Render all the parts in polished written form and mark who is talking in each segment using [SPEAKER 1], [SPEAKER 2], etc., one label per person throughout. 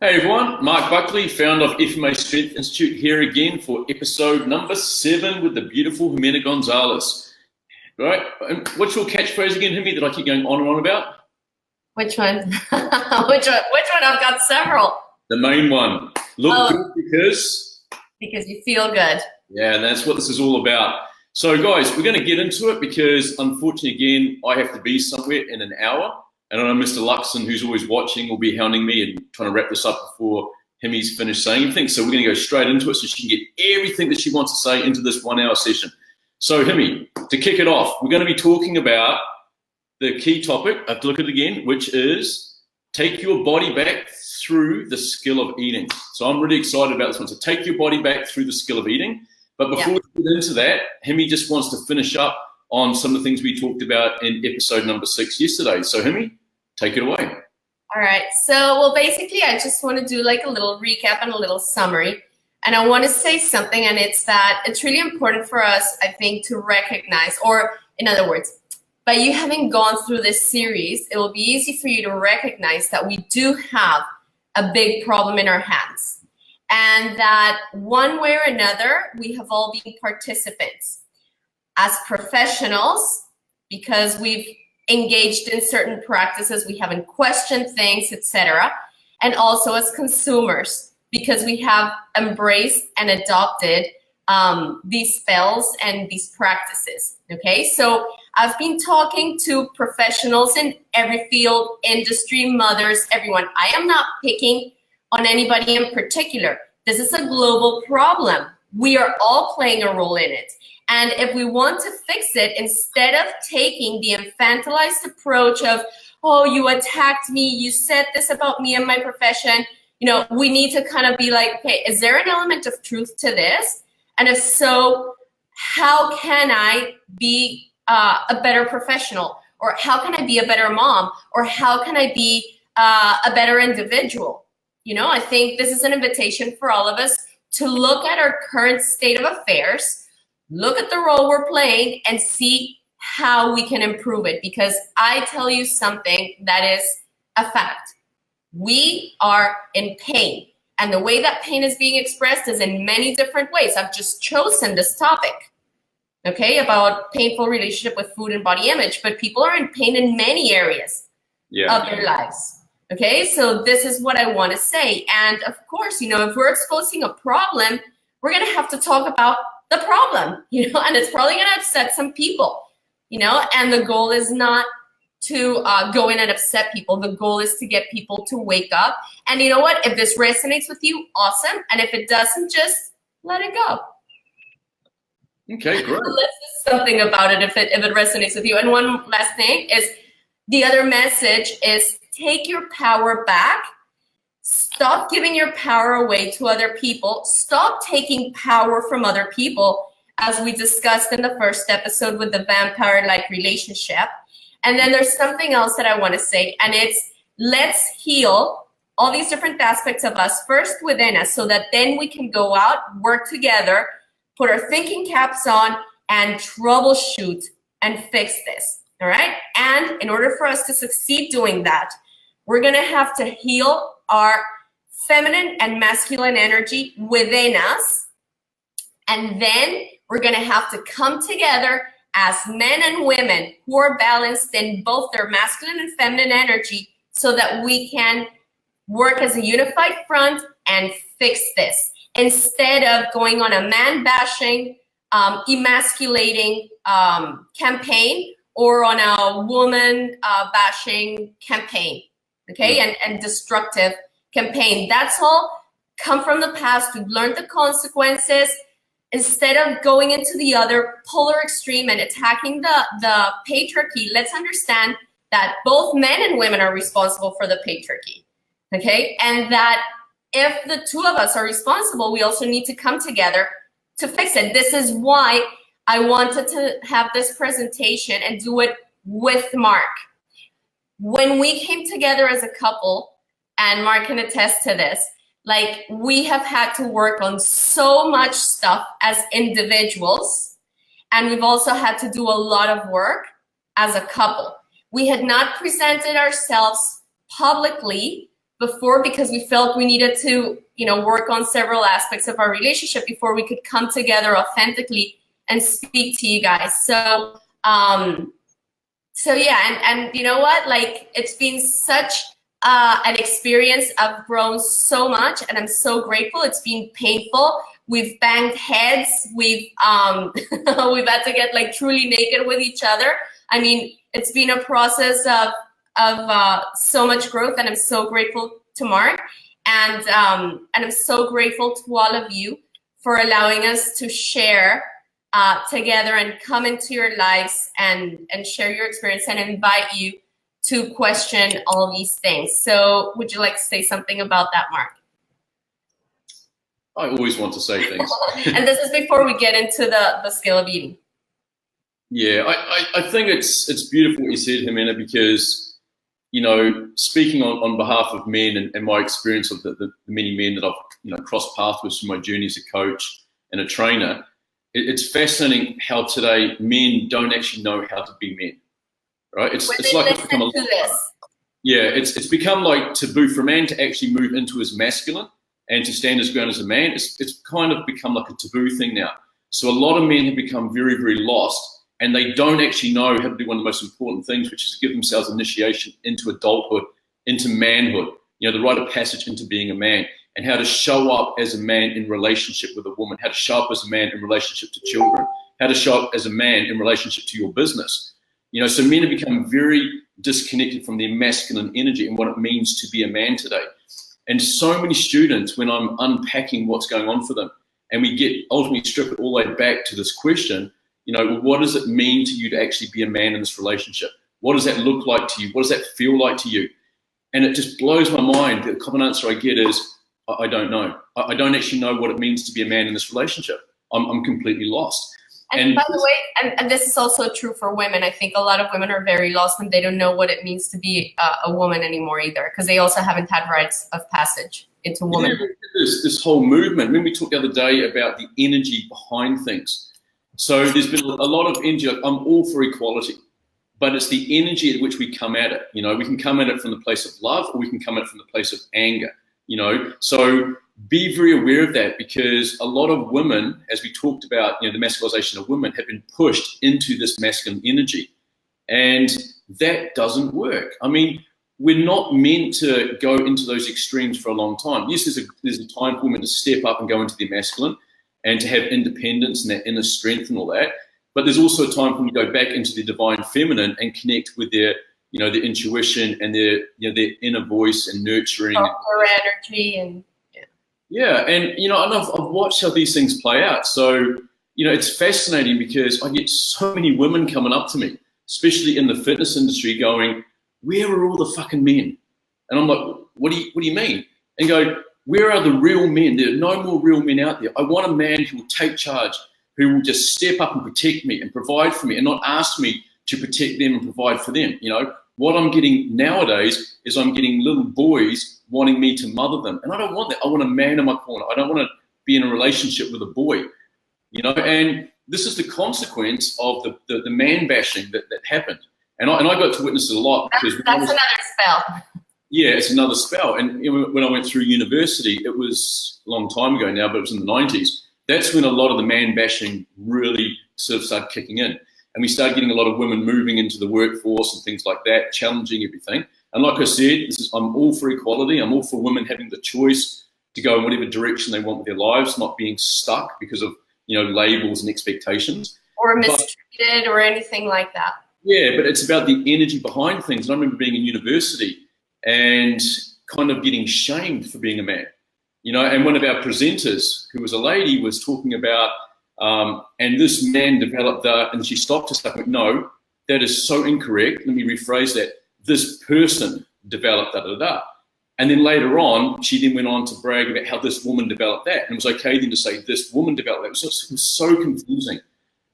[SPEAKER 1] Hey everyone, Mark Buckley, founder of FMA Strength Institute, here again for episode number 7 with the beautiful Jimena Gonzalez. Right, and what's your catchphrase again, Jimmy, that I keep going on and on about?
[SPEAKER 2] Which one? Which one? I've got several.
[SPEAKER 1] The main one. Look good
[SPEAKER 2] because you feel good.
[SPEAKER 1] Yeah, and that's what this is all about. So guys, we're going to get into it because unfortunately, again, I have to be somewhere in an hour. And I know Mr. Luxon, who's always watching, will be hounding me and trying to wrap this up before Himmy's finished saying anything. So we're going to go straight into it so she can get everything that she wants to say into this 1 hour session. So Himmy, to kick it off, we're going to be talking about the key topic, I have to look at it again, which is take your body back through the skill of eating. So I'm really excited about this one. So take your body back through the skill of eating. But before we get into that, Himmy just wants to finish up on some of the things we talked about in episode number 6 yesterday. So Himmy, take it away.
[SPEAKER 2] All right. So, well, basically, I just want to do like a little recap and a little summary. And I want to say something, and it's that it's really important for us, I think, to recognize, or in other words, by you having gone through this series, it will be easy for you to recognize that we do have a big problem in our hands. And that one way or another, we have all been participants as professionals because we've engaged in certain practices, we haven't questioned things, etc. And also as consumers, because we have embraced and adopted these spells and these practices, okay? So I've been talking to professionals in every field, industry, mothers, everyone. I am not picking on anybody in particular. This is a global problem. We are all playing a role in it. And if we want to fix it, instead of taking the infantilized approach of, oh, you attacked me, you said this about me and my profession, you know, we need to kind of be like, okay, is there an element of truth to this? And if so, how can I be a better professional? Or how can I be a better mom? Or how can I be a better individual? You know, I think this is an invitation for all of us to look at our current state of affairs, look at the role we're playing, and see how we can improve it. Because I tell you something that is a fact. We are in pain. And the way that pain is being expressed is in many different ways. I've just chosen this topic, okay, about painful relationship with food and body image. But people are in pain in many areas of their lives. Okay, so this is what I want to say. And of course, you know, if we're exposing a problem, we're going to have to talk about the problem, you know, and it's probably going to upset some people, you know, and the goal is not to go in and upset people. The goal is to get people to wake up. And you know what? If this resonates with you, awesome. And if it doesn't, just let it go.
[SPEAKER 1] Okay, great.
[SPEAKER 2] Let's do something about it if it resonates with you. And one last thing is the other message is take your power back. Stop giving your power away to other people. Stop taking power from other people, as we discussed in the first episode with the vampire-like relationship. And then there's something else that I want to say, and it's let's heal all these different aspects of us first within us so that then we can go out, work together, put our thinking caps on, and troubleshoot and fix this, all right? And in order for us to succeed doing that, we're going to have to heal our feminine and masculine energy within us. And then we're going to have to come together as men and women who are balanced in both their masculine and feminine energy so that we can work as a unified front and fix this. Instead of going on a man-bashing, emasculating campaign or on a woman-bashing campaign, okay, and destructive campaign. That's all come from the past. We've learned the consequences. Instead of going into the other polar extreme and attacking the patriarchy, let's understand that both men and women are responsible for the patriarchy, okay? And that if the two of us are responsible, we also need to come together to fix it. This is why I wanted to have this presentation and do it with Mark. When we came together as a couple, and Mark can attest to this, like we have had to work on so much stuff as individuals, and we've also had to do a lot of work as a couple. We had not presented ourselves publicly before, because we felt we needed to, work on several aspects of our relationship before we could come together authentically and speak to you guys. So, yeah, and you know what? Like, it's been such an experience. I've grown so much, and I'm so grateful. It's been painful. We've banged heads. We've we've had to get like truly naked with each other. I mean, it's been a process of so much growth, and I'm so grateful to Mark, and I'm so grateful to all of you for allowing us to share together and come into your lives and share your experience and invite you to question all these things. So would you like to say something about that, Mark?
[SPEAKER 1] I always want to say things.
[SPEAKER 2] And this is before we get into the skill of eating.
[SPEAKER 1] Yeah, I think it's beautiful what you said, Jimena, because, speaking on behalf of men and my experience of the many men that I've, crossed paths with through my journey as a coach and a trainer, it's fascinating how today men don't actually know how to be men, right? It's like it's become it's become like taboo for a man to actually move into his masculine and to stand his ground as a man. It's kind of become like a taboo thing now. So a lot of men have become very, very lost, and they don't actually know how to do one of the most important things, which is give themselves initiation into adulthood, into manhood, the rite of passage into being a man, and how to show up as a man in relationship with a woman, how to show up as a man in relationship to children, how to show up as a man in relationship to your business. So men have become very disconnected from their masculine energy and what it means to be a man today. And so many students, when I'm unpacking what's going on for them, and we ultimately strip it all the way back to this question, what does it mean to you to actually be a man in this relationship? What does that look like to you? What does that feel like to you? And it just blows my mind. The common answer I get is, I don't know. I don't actually know what it means to be a man in this relationship. I'm completely lost.
[SPEAKER 2] And by the way, and this is also true for women. I think a lot of women are very lost, and they don't know what it means to be a woman anymore either, because they also haven't had rites of passage into woman.
[SPEAKER 1] Yeah, this whole movement. When we talked the other day about the energy behind things. So there's been a lot of energy. I'm all for equality, but it's the energy at which we come at it. We can come at it from the place of love, or we can come at it from the place of anger. So be very aware of that, because a lot of women, as we talked about, the masculinization of women, have been pushed into this masculine energy, and that doesn't work. I mean, we're not meant to go into those extremes for a long time. Yes, there's a time for women to step up and go into their masculine and to have independence and that inner strength and all that, but there's also a time for them to go back into the divine feminine and connect with their their intuition and their inner voice and nurturing.
[SPEAKER 2] Their energy and
[SPEAKER 1] and I've watched how these things play out. So it's fascinating, because I get so many women coming up to me, especially in the fitness industry, going, "Where are all the fucking men?" And I'm like, "What do you mean?" And go, "Where are the real men? There are no more real men out there. I want a man who will take charge, who will just step up and protect me and provide for me, and not ask me to protect them and provide for them." What I'm getting nowadays is I'm getting little boys wanting me to mother them. And I don't want that. I want a man in my corner. I don't want to be in a relationship with a boy, and this is the consequence of the man bashing that happened. And I got to witness it a lot. Because
[SPEAKER 2] that's another spell.
[SPEAKER 1] Yeah, it's another spell. And when I went through university, it was a long time ago now, but it was in the 90s. That's when a lot of the man bashing really sort of started kicking in. And we started getting a lot of women moving into the workforce and things like that, challenging everything. And like I said, I'm all for equality. I'm all for women having the choice to go in whatever direction they want with their lives, not being stuck because of labels and expectations.
[SPEAKER 2] Or mistreated or anything like that.
[SPEAKER 1] Yeah, but it's about the energy behind things. And I remember being in university and kind of getting shamed for being a man. And one of our presenters, who was a lady, was talking about, and this man developed that, and she stopped us. I went, "No, that is so incorrect. Let me rephrase that. This person developed da-da-da." And then later on, she then went on to brag about how this woman developed that. And it was okay then to say this woman developed that. It was so confusing,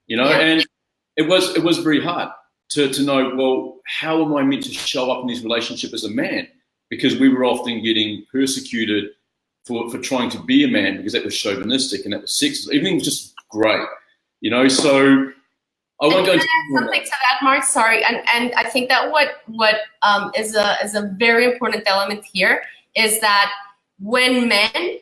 [SPEAKER 1] and it was very hard to know, well, how am I meant to show up in this relationship as a man? Because we were often getting persecuted for trying to be a man, because that was chauvinistic and that was sexist. Everything was just great, so I won't go into
[SPEAKER 2] something to that, Mark. Sorry, and I think that what is a very important element here is that when men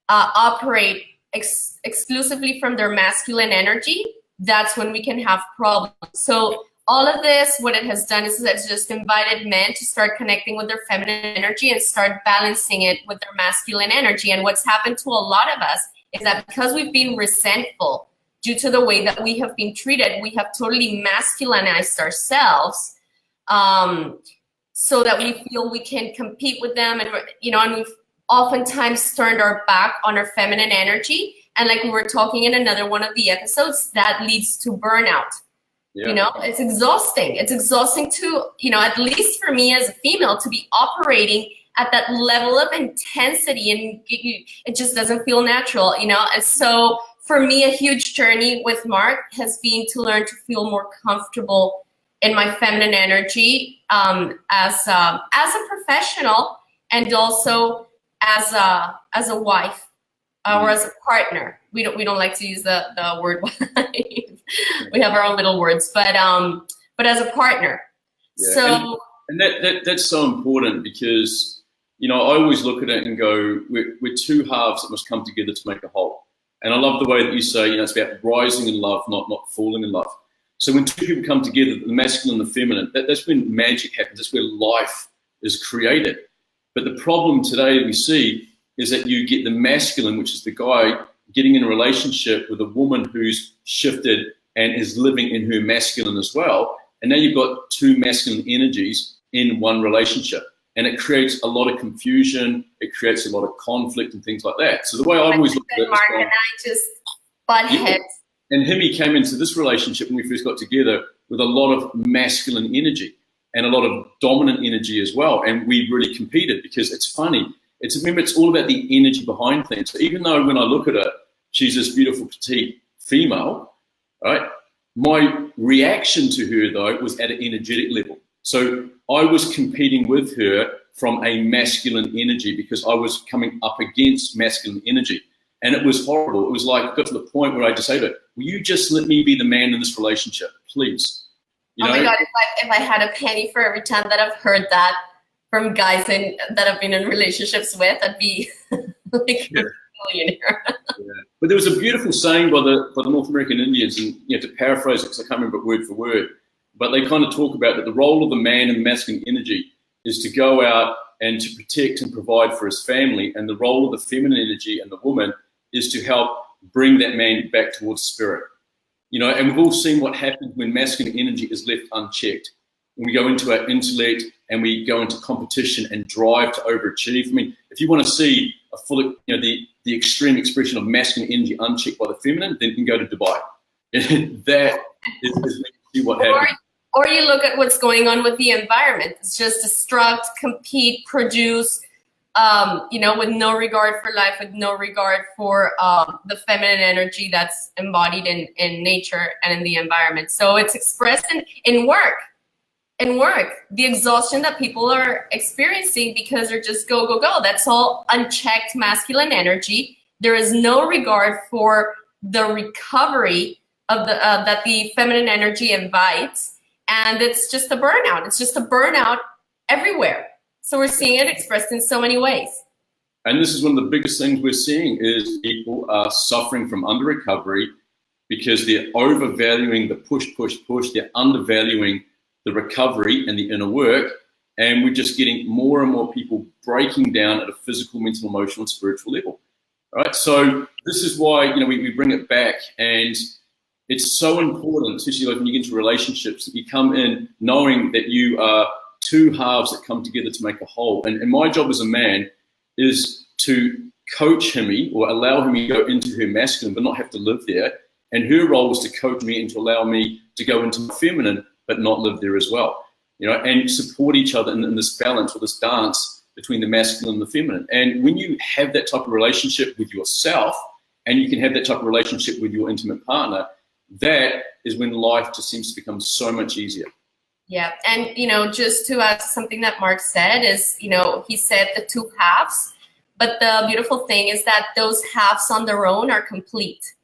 [SPEAKER 2] operate exclusively from their masculine energy, that's when we can have problems. So all of this, what it has done is it's just invited men to start connecting with their feminine energy and start balancing it with their masculine energy. And what's happened to a lot of us is that because we've been resentful due to the way that we have been treated, we have totally masculinized ourselves, so that we feel we can compete with them, and and we've oftentimes turned our back on our feminine energy. And like we were talking in another one of the episodes, that leads to burnout. Yeah. It's exhausting. It's exhausting to, at least for me as a female, to be operating at that level of intensity, and it just doesn't feel natural, And so for me, a huge journey with Mark has been to learn to feel more comfortable in my feminine energy, as a professional, and also as a wife, or as a partner. We don't like to use the word wife. We have our own little words, but as a partner. Yeah. So
[SPEAKER 1] that's so important, because I always look at it and go, we're two halves that must come together to make a whole. And I love the way that you say, it's about rising in love, not falling in love. So when two people come together, the masculine and the feminine, that's when magic happens. That's where life is created. But the problem today we see is that you get the masculine, which is the guy, getting in a relationship with a woman who's shifted and is living in her masculine as well. And now you've got two masculine energies in one relationship. And it creates a lot of confusion. It creates a lot of conflict and things like that. So the way I always look at it,
[SPEAKER 2] Mark and I just butt heads.
[SPEAKER 1] And Ximy came into this relationship when we first got together with a lot of masculine energy and a lot of dominant energy as well. And we really competed, because it's funny. Remember, it's all about the energy behind things. So even though when I look at her, she's this beautiful petite female, right? My reaction to her, though, was at an energetic level. So I was competing with her from a masculine energy, because I was coming up against masculine energy. And it was horrible. It was like, it got to the point where I just said to her, will you just let me be the man in this relationship, please?
[SPEAKER 2] My God, if I had a penny for every time that I've heard that from guys that I've been in relationships with, I'd be like a millionaire.
[SPEAKER 1] Yeah. But there was a beautiful saying by the North American Indians, and to paraphrase it, because I can't remember it word for word, but they kind of talk about that the role of the man in the masculine energy is to go out and to protect and provide for his family, and the role of the feminine energy and the woman is to help bring that man back towards spirit. And we've all seen what happens when masculine energy is left unchecked. When we go into our intellect and we go into competition and drive to overachieve. I mean, if you want to see a full, the extreme expression of masculine energy unchecked by the feminine, then you can go to Dubai. That is when you see what happens.
[SPEAKER 2] Or you look at what's going on with the environment. It's just destruct, compete, produce, with no regard for life, with no regard for the feminine energy that's embodied in nature and in the environment. So it's expressed in work. In work, the exhaustion that people are experiencing because they're just go, go, go. That's all unchecked masculine energy. There is no regard for the recovery of that the feminine energy invites. And it's just a burnout. It's just a burnout everywhere. So we're seeing it expressed in so many ways.
[SPEAKER 1] And this is one of the biggest things we're seeing is people are suffering from under recovery because they're overvaluing the push. They're undervaluing the recovery and the inner work. And we're just getting more and more people breaking down at a physical, mental, emotional, and spiritual level. All right. So this is why, we bring it back. And it's so important, especially like when you get into relationships, that you come in knowing that you are two halves that come together to make a whole. And my job as a man is to coach Ximy, or allow him to go into her masculine but not have to live there. And her role is to coach me and to allow me to go into my feminine but not live there as well. And support each other in this balance, or this dance between the masculine and the feminine. And when you have that type of relationship with yourself, and you can have that type of relationship with your intimate partner, that is when life just seems to become so much easier.
[SPEAKER 2] Yeah, and just to add something that Mark said is, he said the two halves, but the beautiful thing is that those halves on their own are complete.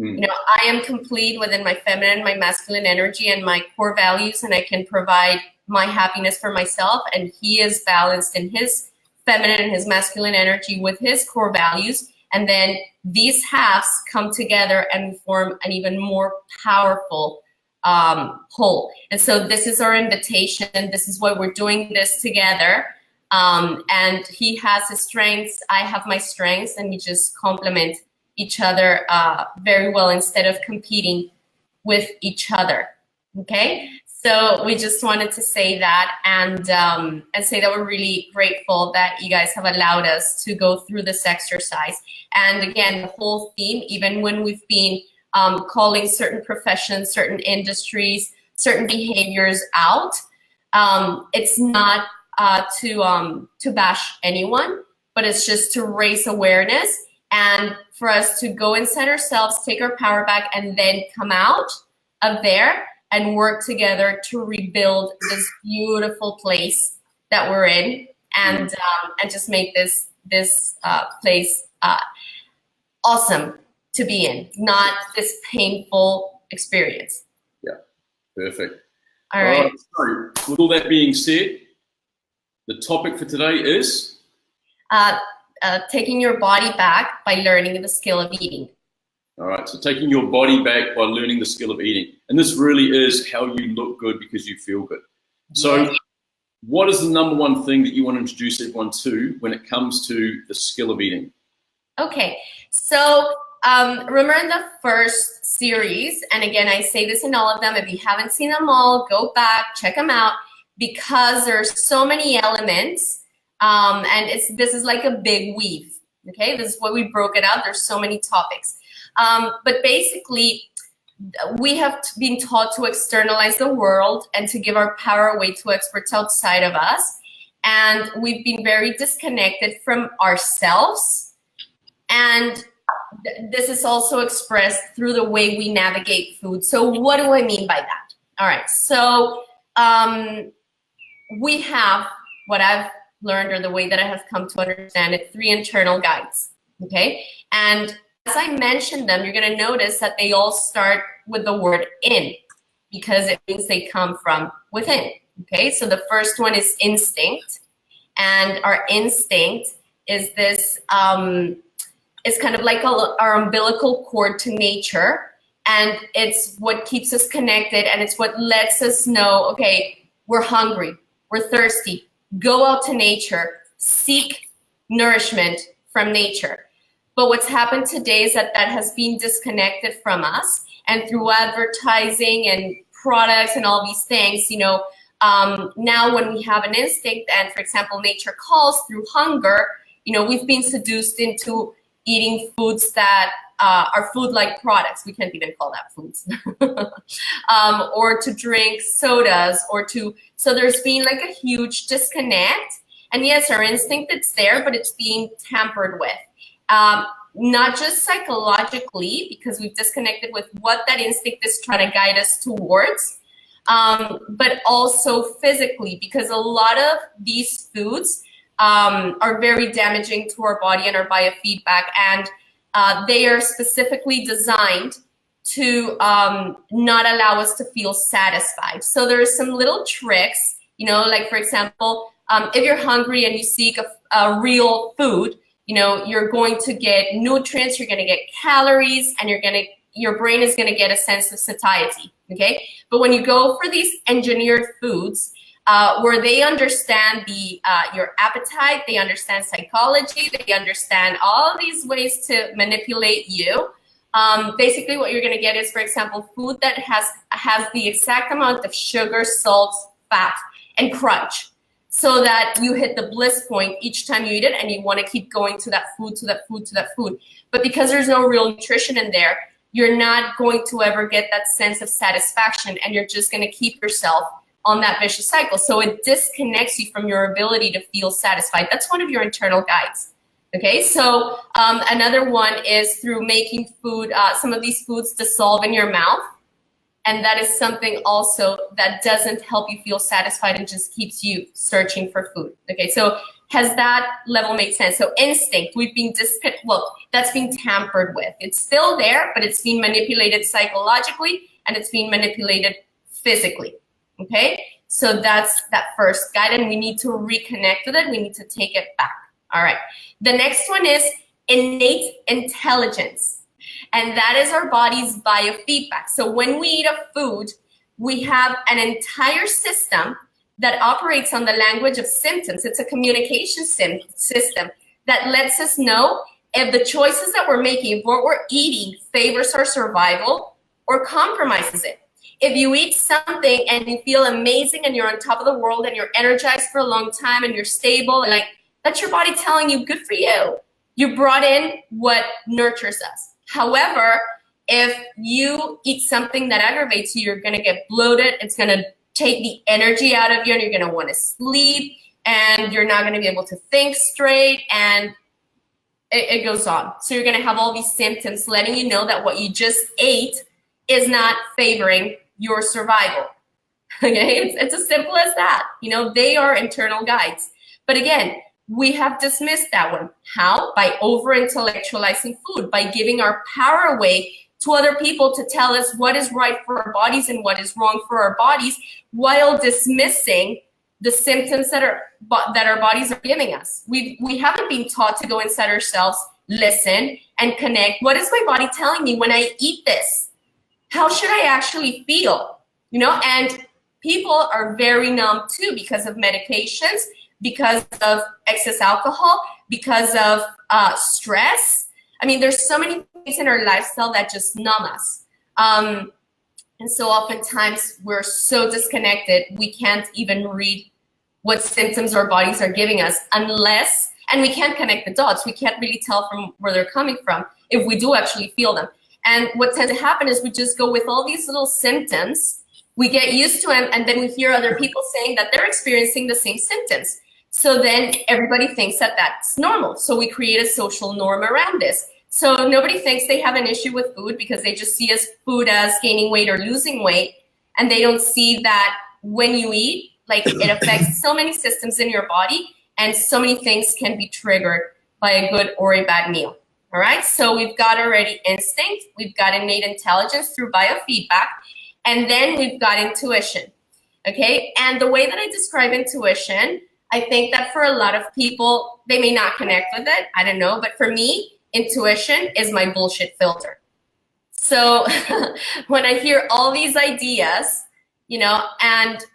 [SPEAKER 2] I am complete within my feminine, my masculine energy, and my core values, and I can provide my happiness for myself, and he is balanced in his feminine and his masculine energy with his core values. And then these halves come together and form an even more powerful whole. And so this is our invitation. This is why we're doing this together. And he has his strengths, I have my strengths, and we just complement each other very well instead of competing with each other. Okay, so we just wanted to say that and say that we're really grateful that you guys have allowed us to go through this exercise. And again, the whole theme, even when we've been calling certain professions, certain industries, certain behaviors out, it's not to bash anyone, but it's just to raise awareness and for us to go inside ourselves, take our power back, and then come out of there and work together to rebuild this beautiful place that we're in, and just make this place awesome to be in, not this painful experience.
[SPEAKER 1] Yeah, perfect.
[SPEAKER 2] All right.
[SPEAKER 1] So with all that being said, the topic for today is taking your body back by learning the skill of eating. All right, so taking your body back by learning the skill of eating. And this really is how you look good because you feel good. So what is the number one thing that you want to introduce everyone to when it comes to the skill of eating?
[SPEAKER 2] Okay, so remember in the first series, and again, I say this in all of them, if you haven't seen them all, go back, check them out, because there's so many elements, and this is like a big weave, okay? This is why we broke it out. There's so many topics. But basically, we have been taught to externalize the world and to give our power away to experts outside of us. And we've been very disconnected from ourselves. And this is also expressed through the way we navigate food. So what do I mean by that? All right, so we have what I've learned, or the way that I have come to understand it, 3 internal guides, okay? And as I mentioned them, you're gonna notice that they all start with the word in, because it means they come from within, okay? So the first one is instinct, and our instinct is this, it's kind of like our umbilical cord to nature, and it's what keeps us connected, and it's what lets us know, okay, we're hungry, we're thirsty, go out to nature, seek nourishment from nature. But what's happened today is that has been disconnected from us, and through advertising and products and all these things, you know, now when we have an instinct and, for example, nature calls through hunger, you know, we've been seduced into eating foods that are food-like products. We can't even call that foods. Or to drink sodas, so there's been like a huge disconnect. And yes, our instinct, it's there, but it's being tampered with. Not just psychologically, because we've disconnected with what that instinct is trying to guide us towards, but also physically, because a lot of these foods are very damaging to our body and our biofeedback, and they are specifically designed to not allow us to feel satisfied. So there are some little tricks, you know, like for example, if you're hungry and you seek a real food, you know, you're going to get nutrients, you're going to get calories, and your brain is going to get a sense of satiety, okay? But when you go for these engineered foods, where they understand your appetite, they understand psychology, they understand all these ways to manipulate you, basically what you're going to get is, for example, food that has the exact amount of sugar, salt, fat, and crunch, so that you hit the bliss point each time you eat it, and you want to keep going to that food, to that food, to that food. But because there's no real nutrition in there, you're not going to ever get that sense of satisfaction, and you're just going to keep yourself on that vicious cycle. So it disconnects you from your ability to feel satisfied. That's one of your internal guides. Okay, so another one is through making food, some of these foods dissolve in your mouth. And that is something also that doesn't help you feel satisfied and just keeps you searching for food. Okay, so has that level made sense? So instinct, that's been tampered with. It's still there, but it's being manipulated psychologically, and it's being manipulated physically. Okay, So that's that first guide, and we need to reconnect with it. We need to take it back. All right. The next one is innate intelligence, and that is our body's biofeedback. So when we eat a food, we have an entire system that operates on the language of symptoms. It's a communication system that lets us know if the choices that we're making, if what we're eating favors our survival or compromises it. If you eat something and you feel amazing and you're on top of the world and you're energized for a long time and you're stable, and like, that's your body telling you, good for you. You brought in what nurtures us. However, if you eat something that aggravates you, you're gonna get bloated. It's gonna take the energy out of you and you're gonna wanna sleep and you're not gonna be able to think straight, and it goes on. So you're gonna have all these symptoms letting you know that what you just ate is not favoring your survival. Okay, it's as simple as that. You know, they are internal guides. But again, we have dismissed that one. How? By over-intellectualizing food, by giving our power away to other people to tell us what is right for our bodies and what is wrong for our bodies, while dismissing the symptoms that our bodies are giving us. We haven't been taught to go inside ourselves, listen, and connect. What is my body telling me when I eat this? How should I actually feel? You know, and people are very numb too because of medications, because of excess alcohol, because of stress. I mean, there's so many things in our lifestyle that just numb us. And so oftentimes we're so disconnected, we can't even read what symptoms our bodies are giving us unless, and we can't connect the dots. We can't really tell from where they're coming from if we do actually feel them. And what tends to happen is we just go with all these little symptoms, we get used to them, and then we hear other people saying that they're experiencing the same symptoms. So then everybody thinks that that's normal. So we create a social norm around this. So nobody thinks they have an issue with food because they just see food as gaining weight or losing weight. And they don't see that when you eat, like, it affects so many systems in your body, and so many things can be triggered by a good or a bad meal. All right, so we've got already instinct, we've got innate intelligence through biofeedback, and then we've got intuition, okay? And the way that I describe intuition, I think that for a lot of people, they may not connect with it, I don't know, but for me, intuition is my bullshit filter. So when I hear all these ideas, you know, and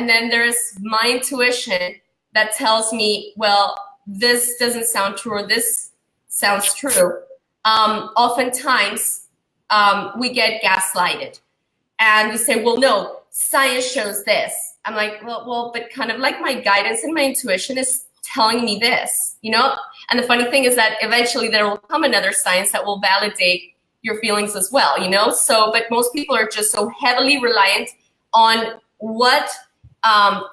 [SPEAKER 2] then there's my intuition that tells me, well, this doesn't sound true, or this sounds true. Oftentimes, we get gaslighted, and we say, well, no, science shows this. I'm like, well, but kind of like my guidance and my intuition is telling me this, you know? And the funny thing is that eventually there will come another science that will validate your feelings as well, you know? So, but most people are just so heavily reliant on what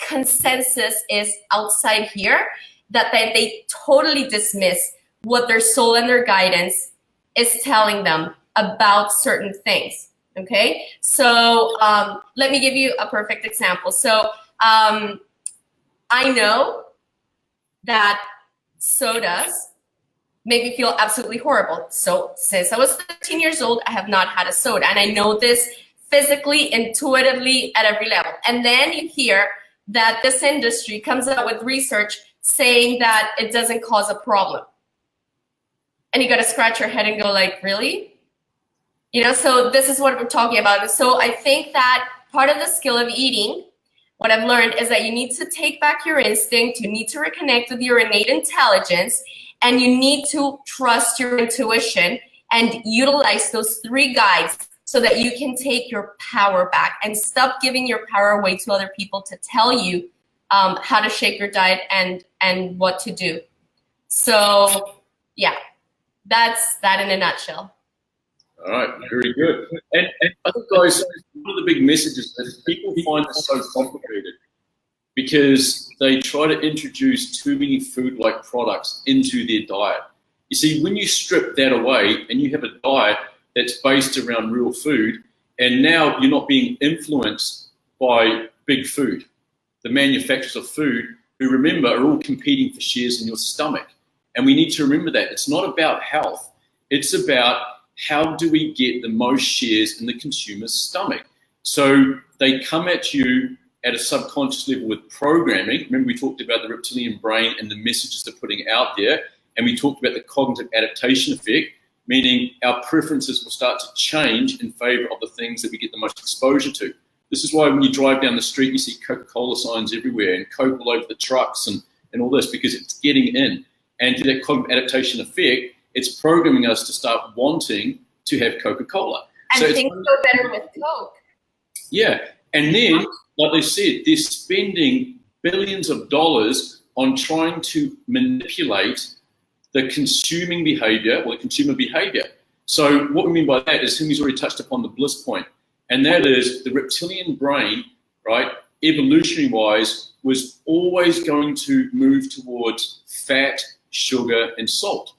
[SPEAKER 2] consensus is outside here that they totally dismiss what their soul and their guidance is telling them about certain things, okay? So let me give you a perfect example. So I know that sodas make me feel absolutely horrible. So since I was 13 years old, I have not had a soda. And I know this physically, intuitively, at every level. And then you hear that this industry comes out with research saying that it doesn't cause a problem. And you got to scratch your head and go like, really? You know, so this is what we're talking about. So I think that part of the skill of eating, what I've learned is that you need to take back your instinct, you need to reconnect with your innate intelligence, and you need to trust your intuition and utilize those 3 guides so that you can take your power back and stop giving your power away to other people to tell you how to shape your diet and what to do. So yeah, that's that in a nutshell.
[SPEAKER 1] All right, very good. And I think, guys, one of the big messages is people find it so complicated because they try to introduce too many food-like products into their diet. You see, when you strip that away and you have a diet that's based around real food, and now you're not being influenced by big food, the manufacturers of food, who, remember, are all competing for shares in your stomach. And we need to remember that. It's not about health. It's about how do we get the most shares in the consumer's stomach. So they come at you at a subconscious level with programming. Remember, we talked about the reptilian brain and the messages they're putting out there, and we talked about the cognitive adaptation effect, meaning our preferences will start to change in favor of the things that we get the most exposure to. This is why when you drive down the street, you see Coca-Cola signs everywhere and Coke all over the trucks and all this, because it's getting in. And to that cognitive adaptation effect, it's programming us to start wanting to have Coca-Cola.
[SPEAKER 2] And
[SPEAKER 1] so
[SPEAKER 2] things go better with Coke.
[SPEAKER 1] Yeah. And then, like they said, they're spending billions of dollars on trying to manipulate the consuming behavior or the consumer behavior. So what we mean by that is, Ximy's already touched upon the bliss point, and that is the reptilian brain, right, evolutionary-wise, was always going to move towards fat, sugar, and salt.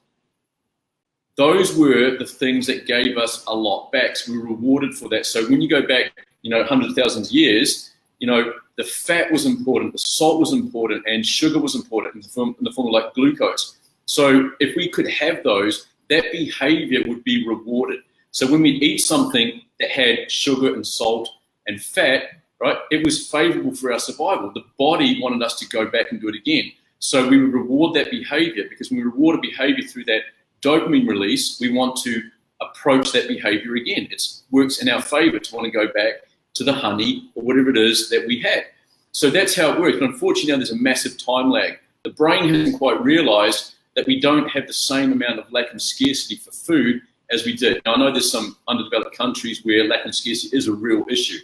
[SPEAKER 1] Those were the things that gave us a lot back. So we were rewarded for that. So when you go back, hundreds of thousands of years, the fat was important, the salt was important, and sugar was important in the form of like glucose. So if we could have those, that behavior would be rewarded. So when we eat something that had sugar and salt and fat, right, it was favorable for our survival. The body wanted us to go back and do it again. So we would reward that behavior, because when we reward a behavior through that dopamine release, we want to approach that behavior again. It works in our favor to want to go back to the honey or whatever it is that we had. So that's how it works. But unfortunately, now there's a massive time lag. The brain hasn't quite realized that we don't have the same amount of lack and scarcity for food as we did. Now, I know there's some underdeveloped countries where lack and scarcity is a real issue,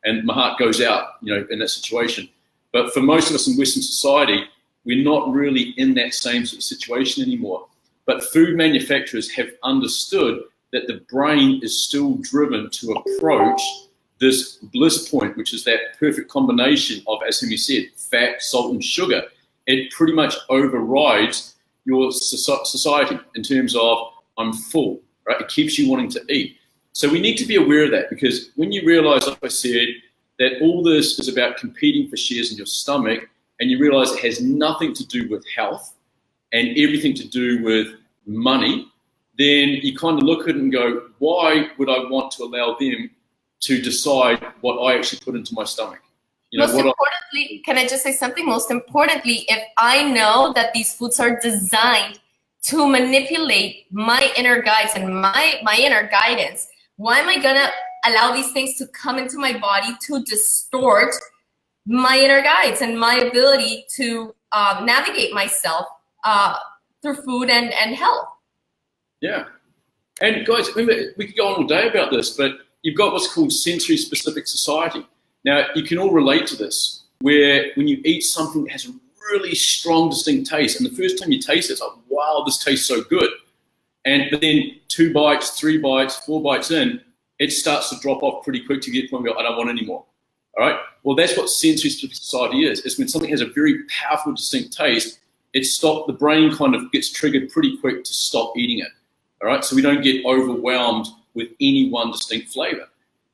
[SPEAKER 1] and my heart goes out, in that situation. But for most of us in Western society, we're not really in that same sort of situation anymore. But food manufacturers have understood that the brain is still driven to approach this bliss point, which is that perfect combination of, as Ximy said, fat, salt, and sugar. It pretty much overrides your society in terms of, I'm full, right? It keeps you wanting to eat. So we need to be aware of that, because when you realize, like I said, that all this is about competing for shares in your stomach, and you realize it has nothing to do with health and everything to do with money, then you kind of look at it and go, why would I want to allow them to decide what I actually put into my stomach?
[SPEAKER 2] Most importantly, can I just say something? Most importantly, if I know that these foods are designed to manipulate my inner guides and my inner guidance, why am I gonna allow these things to come into my body to distort my inner guides and my ability to navigate myself through food and health? Yeah.
[SPEAKER 1] And guys, remember, we could go on all day about this, but you've got what's called sensory-specific society. Now, you can all relate to this, where when you eat something that has a really strong, distinct taste, and the first time you taste it, it's like, wow, this tastes so good. But then 2 bites, 3 bites, 4 bites in, it starts to drop off pretty quick to get to the point where I don't want any more. All right? Well, that's what sensory-specific society is. It's when something has a very powerful, distinct taste, the brain kind of gets triggered pretty quick to stop eating it. All right? So we don't get overwhelmed with any one distinct flavor.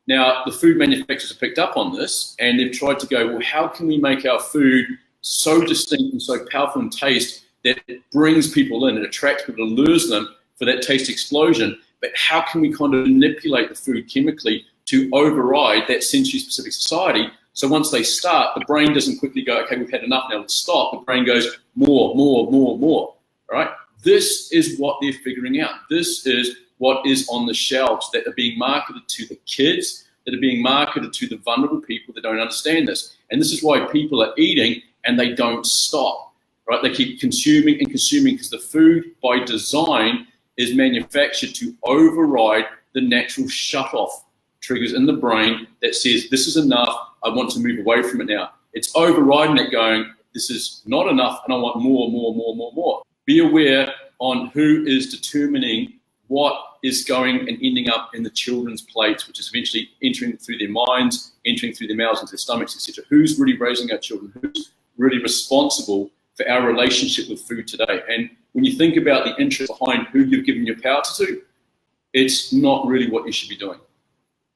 [SPEAKER 1] Now, the food manufacturers have picked up on this, and they've tried to go, well, how can we make our food so distinct and so powerful in taste that it brings people in, it attracts people, it lures them for that taste explosion, but how can we kind of manipulate the food chemically to override that sensory-specific society? So once they start, the brain doesn't quickly go, okay, we've had enough now, let's stop. The brain goes, more, more, more, more, all right? This is what they're figuring out. This is what is on the shelves that are being marketed to the kids, that are being marketed to the vulnerable people that don't understand this. And this is why people are eating and they don't stop, right? They keep consuming and consuming, because the food by design is manufactured to override the natural shut-off triggers in the brain that says, this is enough, I want to move away from it now. It's overriding it going, this is not enough and I want more, more, more, more, more. Be aware on who is determining what is going and ending up in the children's plates, which is eventually entering through their minds, entering through their mouths into their stomachs, etc. Who's really raising our children? Who's really responsible for our relationship with food today? And when you think about the interest behind who you've given your power to, it's not really what you should be doing.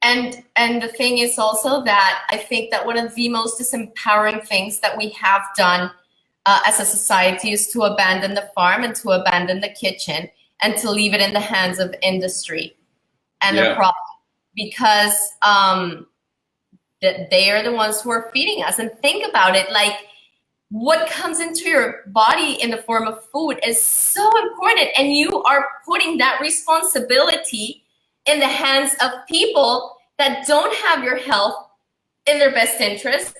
[SPEAKER 2] And the thing is also that I think that one of the most disempowering things that we have done as a society is to abandon the farm and to abandon the kitchen and to leave it in the hands of industry and the profit, because that they are the ones who are feeding us. And think about it, like what comes into your body in the form of food is so important, and you are putting that responsibility in the hands of people that don't have your health in their best interest,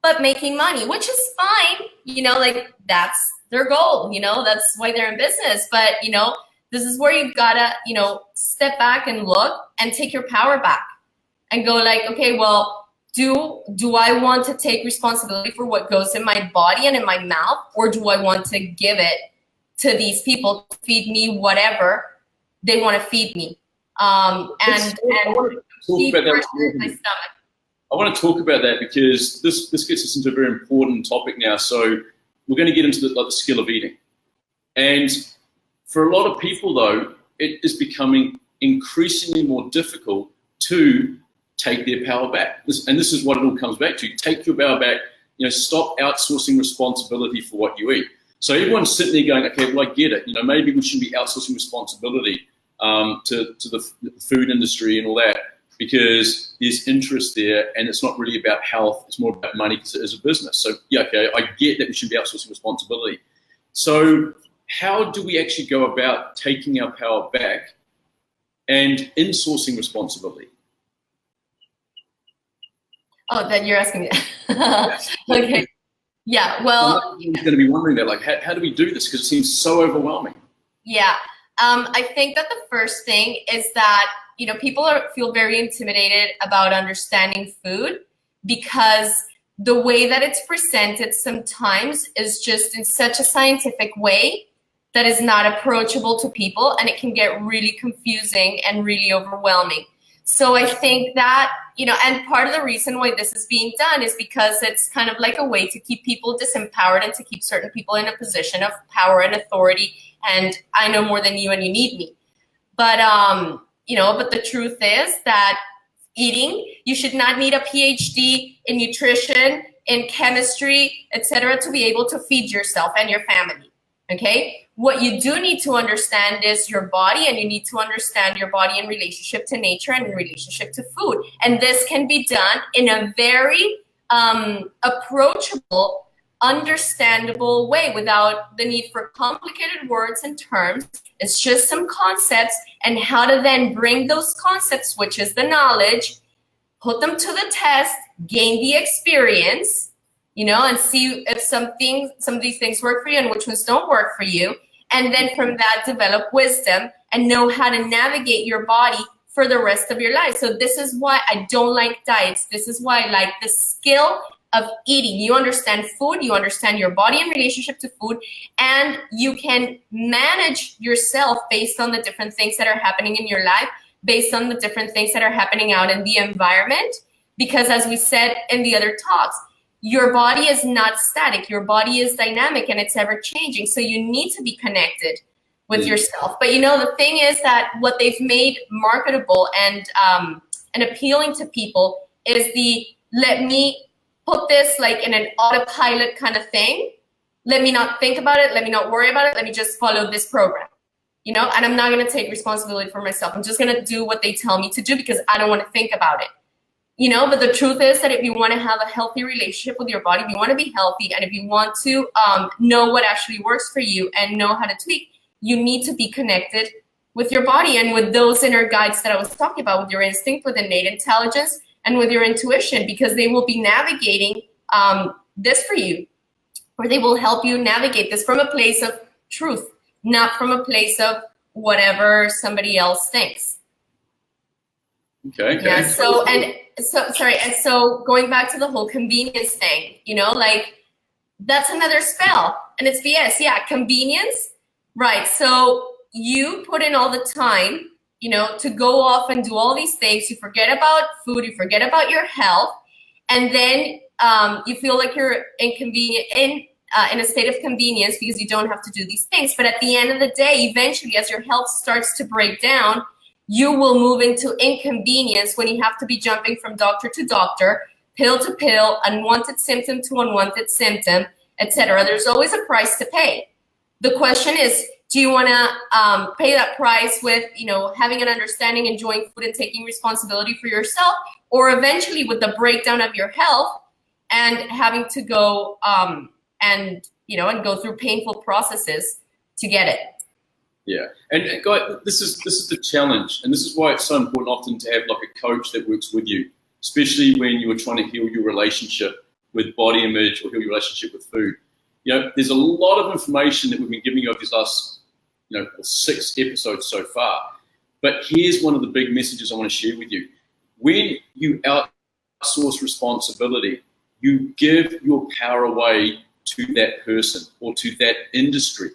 [SPEAKER 2] but making money, which is fine, you know, like that's their goal, you know, that's why they're in business. But, you know, this is where you've gotta, you know, step back and look and take your power back and go like, okay, well, do I want to take responsibility for what goes in my body and in my mouth, or do I want to give it to these people to feed me whatever they want to feed me? And feed my stomach.
[SPEAKER 1] I want to talk about that because this gets us into a very important topic now. So we're going to get into the skill of eating. And for a lot of people, though, it is becoming increasingly more difficult to take their power back. And this is what it all comes back to. Take your power back. You know, stop outsourcing responsibility for what you eat. So everyone's sitting there going, okay, well, I get it. You know, maybe we shouldn't be outsourcing responsibility to the food industry and all that, because there's interest there and it's not really about health, it's more about money because it is a business. So yeah, okay, I get that we should be outsourcing responsibility. So how do we actually go about taking our power back and insourcing responsibility?
[SPEAKER 2] Oh, that you're asking me. Okay. Yeah, well.
[SPEAKER 1] I'm going to be wondering that, like, how do we do this? Because it seems so overwhelming.
[SPEAKER 2] Yeah, I think that the first thing is that, you know, people feel very intimidated about understanding food because the way that it's presented sometimes is just in such a scientific way that is not approachable to people, and it can get really confusing and really overwhelming. So I think that, you know, and part of the reason why this is being done is because it's kind of like a way to keep people disempowered and to keep certain people in a position of power and authority. And I know more than you and you need me. But, you know, but the truth is that eating, you should not need a PhD in nutrition, in chemistry, etc., to be able to feed yourself and your family. Okay? What you do need to understand is your body, and you need to understand your body in relationship to nature and in relationship to food. And this can be done in a very approachable, understandable way without the need for complicated words and terms. It's just some concepts, and how to then bring those concepts, which is the knowledge, put them to the test, gain the experience, you know, and see if some of these things work for you and which ones don't work for you. And then from that, develop wisdom and know how to navigate your body for the rest of your life. So this is why I don't like diets. This is why I like the skill of eating. You understand food, you understand your body in relationship to food, and you can manage yourself based on the different things that are happening in your life, based on the different things that are happening out in the environment. Because as we said in the other talks, your body is not static. Your body is dynamic and it's ever changing. So you need to be connected with yourself. But you know, the thing is that what they've made marketable and appealing to people is the let me put this like in an autopilot kind of thing. Let me not think about it. Let me not worry about it. Let me just follow this program, you know, and I'm not going to take responsibility for myself. I'm just going to do what they tell me to do because I don't want to think about it. You know, but the truth is that if you want to have a healthy relationship with your body, if you want to be healthy, and if you want to know what actually works for you and know how to tweak, you need to be connected with your body and with those inner guides that I was talking about, with your instinct, with innate intelligence, and with your intuition, because they will be navigating this for you, or they will help you navigate this from a place of truth, not from a place of whatever somebody else thinks.
[SPEAKER 1] Okay.
[SPEAKER 2] Yeah. So going back to the whole convenience thing, you know, like that's another spell, and it's BS. Yeah, convenience, right? So you put in all the time, you know, to go off and do all these things. You forget about food. You forget about your health, and then you feel like you're inconvenient in a state of convenience because you don't have to do these things. But at the end of the day, eventually, as your health starts to break down, you will move into inconvenience when you have to be jumping from doctor to doctor, pill to pill, unwanted symptom to unwanted symptom, etc. There's always a price to pay. The question is, Do you want to pay that price with, having an understanding, enjoying food, and taking responsibility for yourself, or eventually with the breakdown of your health and having to go and go through painful processes to get it?
[SPEAKER 1] Yeah, and guys, this is the challenge, and this is why it's so important often to have like a coach that works with you, especially when you are trying to heal your relationship with body image or heal your relationship with food. There's a lot of information that we've been giving you over these last 6 episodes so far. But here's one of the big messages I want to share with you. When you outsource responsibility, you give your power away to that person or to that industry.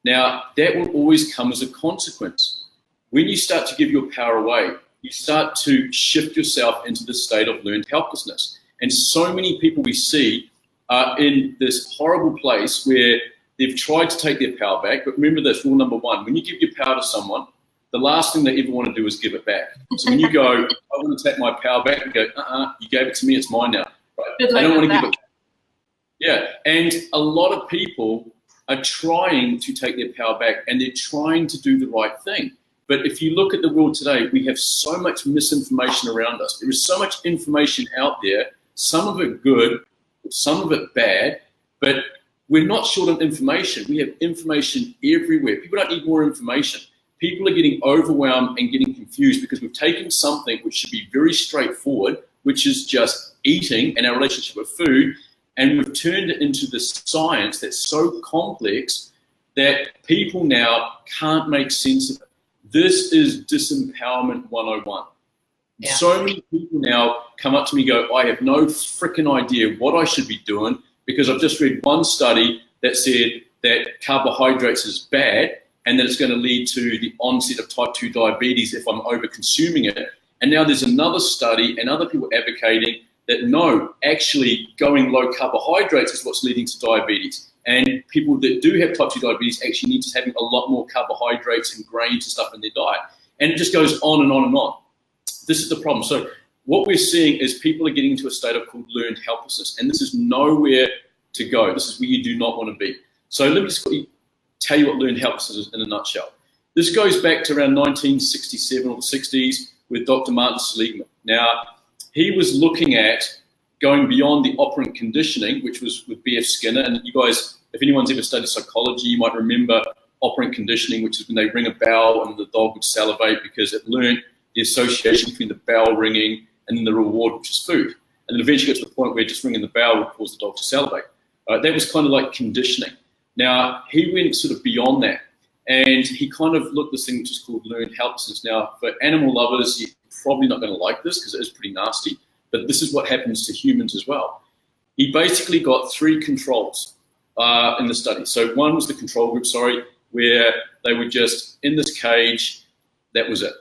[SPEAKER 1] Now, that will always come as a consequence. When you start to give your power away, you start to shift yourself into the state of learned helplessness. And so many people we see are in this horrible place where they've tried to take their power back. But remember this, rule number 1, when you give your power to someone, the last thing they ever want to do is give it back. So when you go, I want to take my power back, you go, you gave it to me, it's mine now. Right? I don't want to give it back. Yeah, and a lot of people are trying to take their power back, and they're trying to do the right thing. But if you look at the world today, we have so much misinformation around us. There is so much information out there, some of it good, some of it bad, but we're not short on information. We have information everywhere. People don't need more information. People are getting overwhelmed and getting confused because we've taken something which should be very straightforward, which is just eating and our relationship with food, and we've turned it into this science that's so complex that people now can't make sense of it. This is disempowerment 101. Yeah. So many people now come up to me and go, I have no freaking idea what I should be doing because I've just read one study that said that carbohydrates is bad and that it's going to lead to the onset of type 2 diabetes if I'm over consuming it. And now there's another study and other people advocating that no, actually going low carbohydrates is what's leading to diabetes. And people that do have type 2 diabetes actually need to having a lot more carbohydrates and grains and stuff in their diet. And it just goes on and on and on. This is the problem. So what we're seeing is people are getting into a state of called learned helplessness, and this is nowhere to go. This is where you do not want to be. So let me just tell you what learned helplessness is in a nutshell. This goes back to around 1967 or the 60s with Dr. Martin Seligman. Now, he was looking at going beyond the operant conditioning, which was with B.F. Skinner. And you guys, if anyone's ever studied psychology, you might remember operant conditioning, which is when they ring a bell and the dog would salivate because it learned the association between the bell ringing and then the reward, which is food. And then eventually got to the point where just ringing the bell would cause the dog to salivate. That was kind of like conditioning. Now, he went sort of beyond that. And he kind of looked at this thing which is called learned helplessness. Now, for animal lovers, you're probably not going to like this because it is pretty nasty. But this is what happens to humans as well. He basically got 3 controls in the study. So one was the control group, where they were just in this cage. That was it.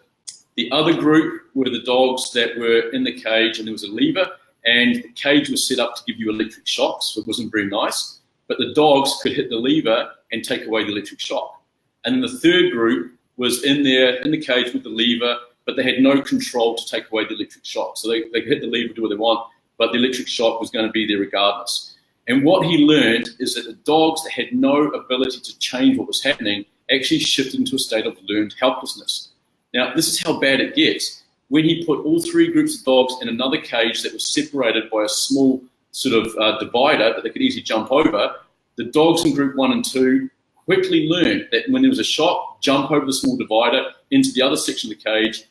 [SPEAKER 1] The other group were the dogs that were in the cage, and there was a lever, and the cage was set up to give you electric shocks, so it wasn't very nice. But the dogs could hit the lever and take away the electric shock. And then the third group was in there in the cage with the lever, but they had no control to take away the electric shock. So they could hit the lever, do what they want, but the electric shock was going to be there regardless. And what he learned is that the dogs that had no ability to change what was happening actually shifted into a state of learned helplessness. Now, this is how bad it gets. When he put all 3 groups of dogs in another cage that was separated by a small sort of divider that they could easily jump over, the dogs in group 1 and 2 quickly learned that when there was a shock, jump over the small divider into the other section of the cage.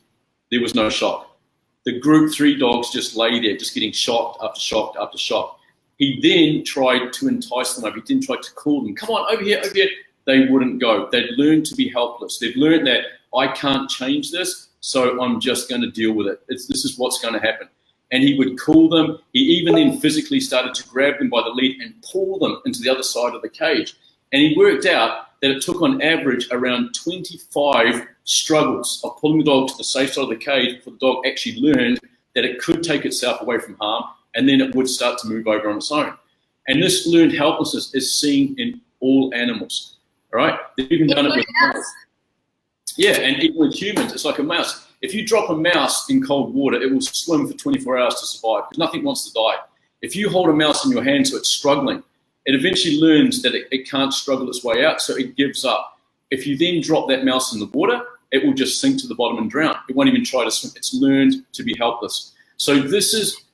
[SPEAKER 1] There was no shock. The group 3 dogs just lay there, just getting shocked after shock after shock. He then tried to entice them over. He then tried to call them, come on, over here, over here. They wouldn't go. They'd learned to be helpless. They've learned that I can't change this, so I'm just going to deal with it. This is what's going to happen. And he would call them. He even then physically started to grab them by the lead and pull them into the other side of the cage. And he worked out that it took on average around 25 struggles of pulling the dog to the safe side of the cage before the dog actually learned that it could take itself away from harm, and then it would start to move over on its own. And this learned helplessness is seen in all animals, all right? They've even done it with mice. Yeah, and even with humans, it's like a mouse. If you drop a mouse in cold water, it will swim for 24 hours to survive because nothing wants to die. If you hold a mouse in your hand so it's struggling, it eventually learns that it can't struggle its way out, so it gives up. if you then drop that mouse in the water, it will just sink to the bottom and drown. It won't even try to swim. It's learned to be helpless. So this is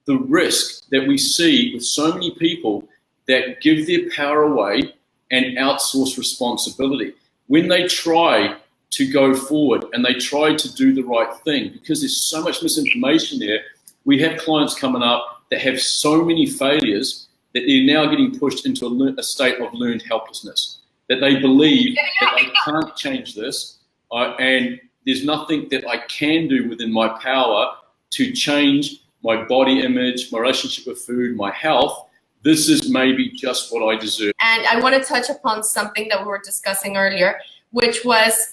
[SPEAKER 1] the risk that we see with so many people that give their power away and outsource responsibility. When they try to go forward and they try to do the right thing, because there's so much misinformation there, we have clients coming up that have so many failures that they're now getting pushed into a state of learned helplessness, that they believe that they can't change this, and there's nothing that I can do within my power to change my body image, my relationship with food, my health. This is maybe just what I deserve.
[SPEAKER 2] And I want to touch upon something that we were discussing earlier, which was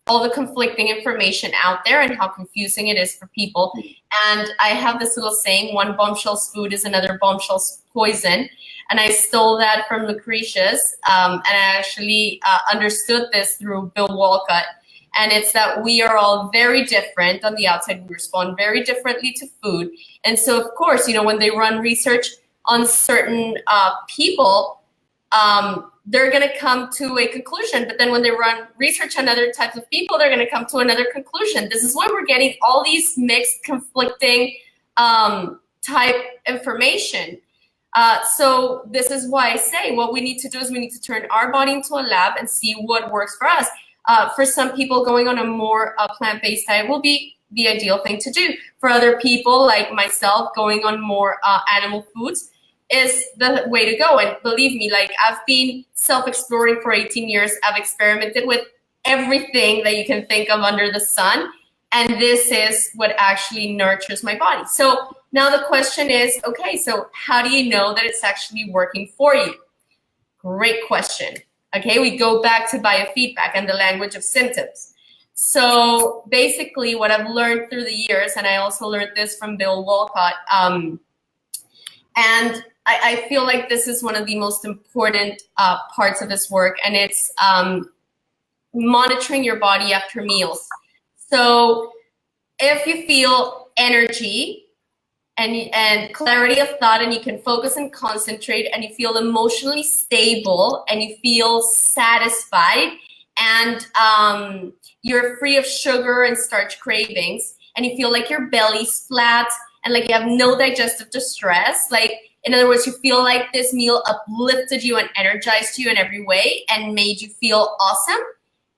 [SPEAKER 2] all the conflicting information out there and how confusing it is for people. And I have this little saying, one bombshell's food is another bombshell's poison. And I stole that from Lucretius. And I actually understood this through Bill Walcott. And it's that we are all very different on the outside. We respond very differently to food. And so, of course, you know, when they run research on certain people, they're going to come to a conclusion. But then when they run research on other types of people, they're going to come to another conclusion. This is why we're getting all these mixed, conflicting type information. So this is why I say what we need to do is we need to turn our body into a lab and see what works for us. For some people, going on a more plant-based diet will be the ideal thing to do. For other people, like myself, going on more animal foods is the way to go. And believe me, like, I've been self-exploring for 18 years. I've experimented with everything that you can think of under the sun. And this is what actually nurtures my body. So now the question is, okay, so how do you know that it's actually working for you? Great question. Okay, we go back to biofeedback and the language of symptoms. So basically what I've learned through the years, and I also learned this from Bill Walcott, and I feel like this is one of the most important parts of this work, and it's monitoring your body after meals. So if you feel energy and clarity of thought, and you can focus and concentrate, and you feel emotionally stable, and you feel satisfied, and you're free of sugar and starch cravings, and you feel like your belly's flat, and like you have no digestive distress, like, in other words, you feel like this meal uplifted you and energized you in every way and made you feel awesome,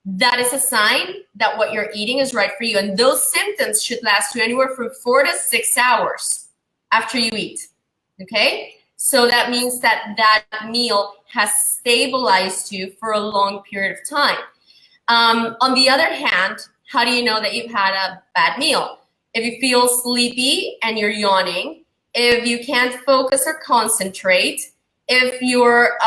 [SPEAKER 2] that is a sign that what you're eating is right for you. And those symptoms should last you anywhere from 4 to 6 hours after you eat, okay? So that means that that meal has stabilized you for a long period of time. On the other hand, how do you know that you've had a bad meal? If you feel sleepy and you're yawning, if you can't focus or concentrate, if you're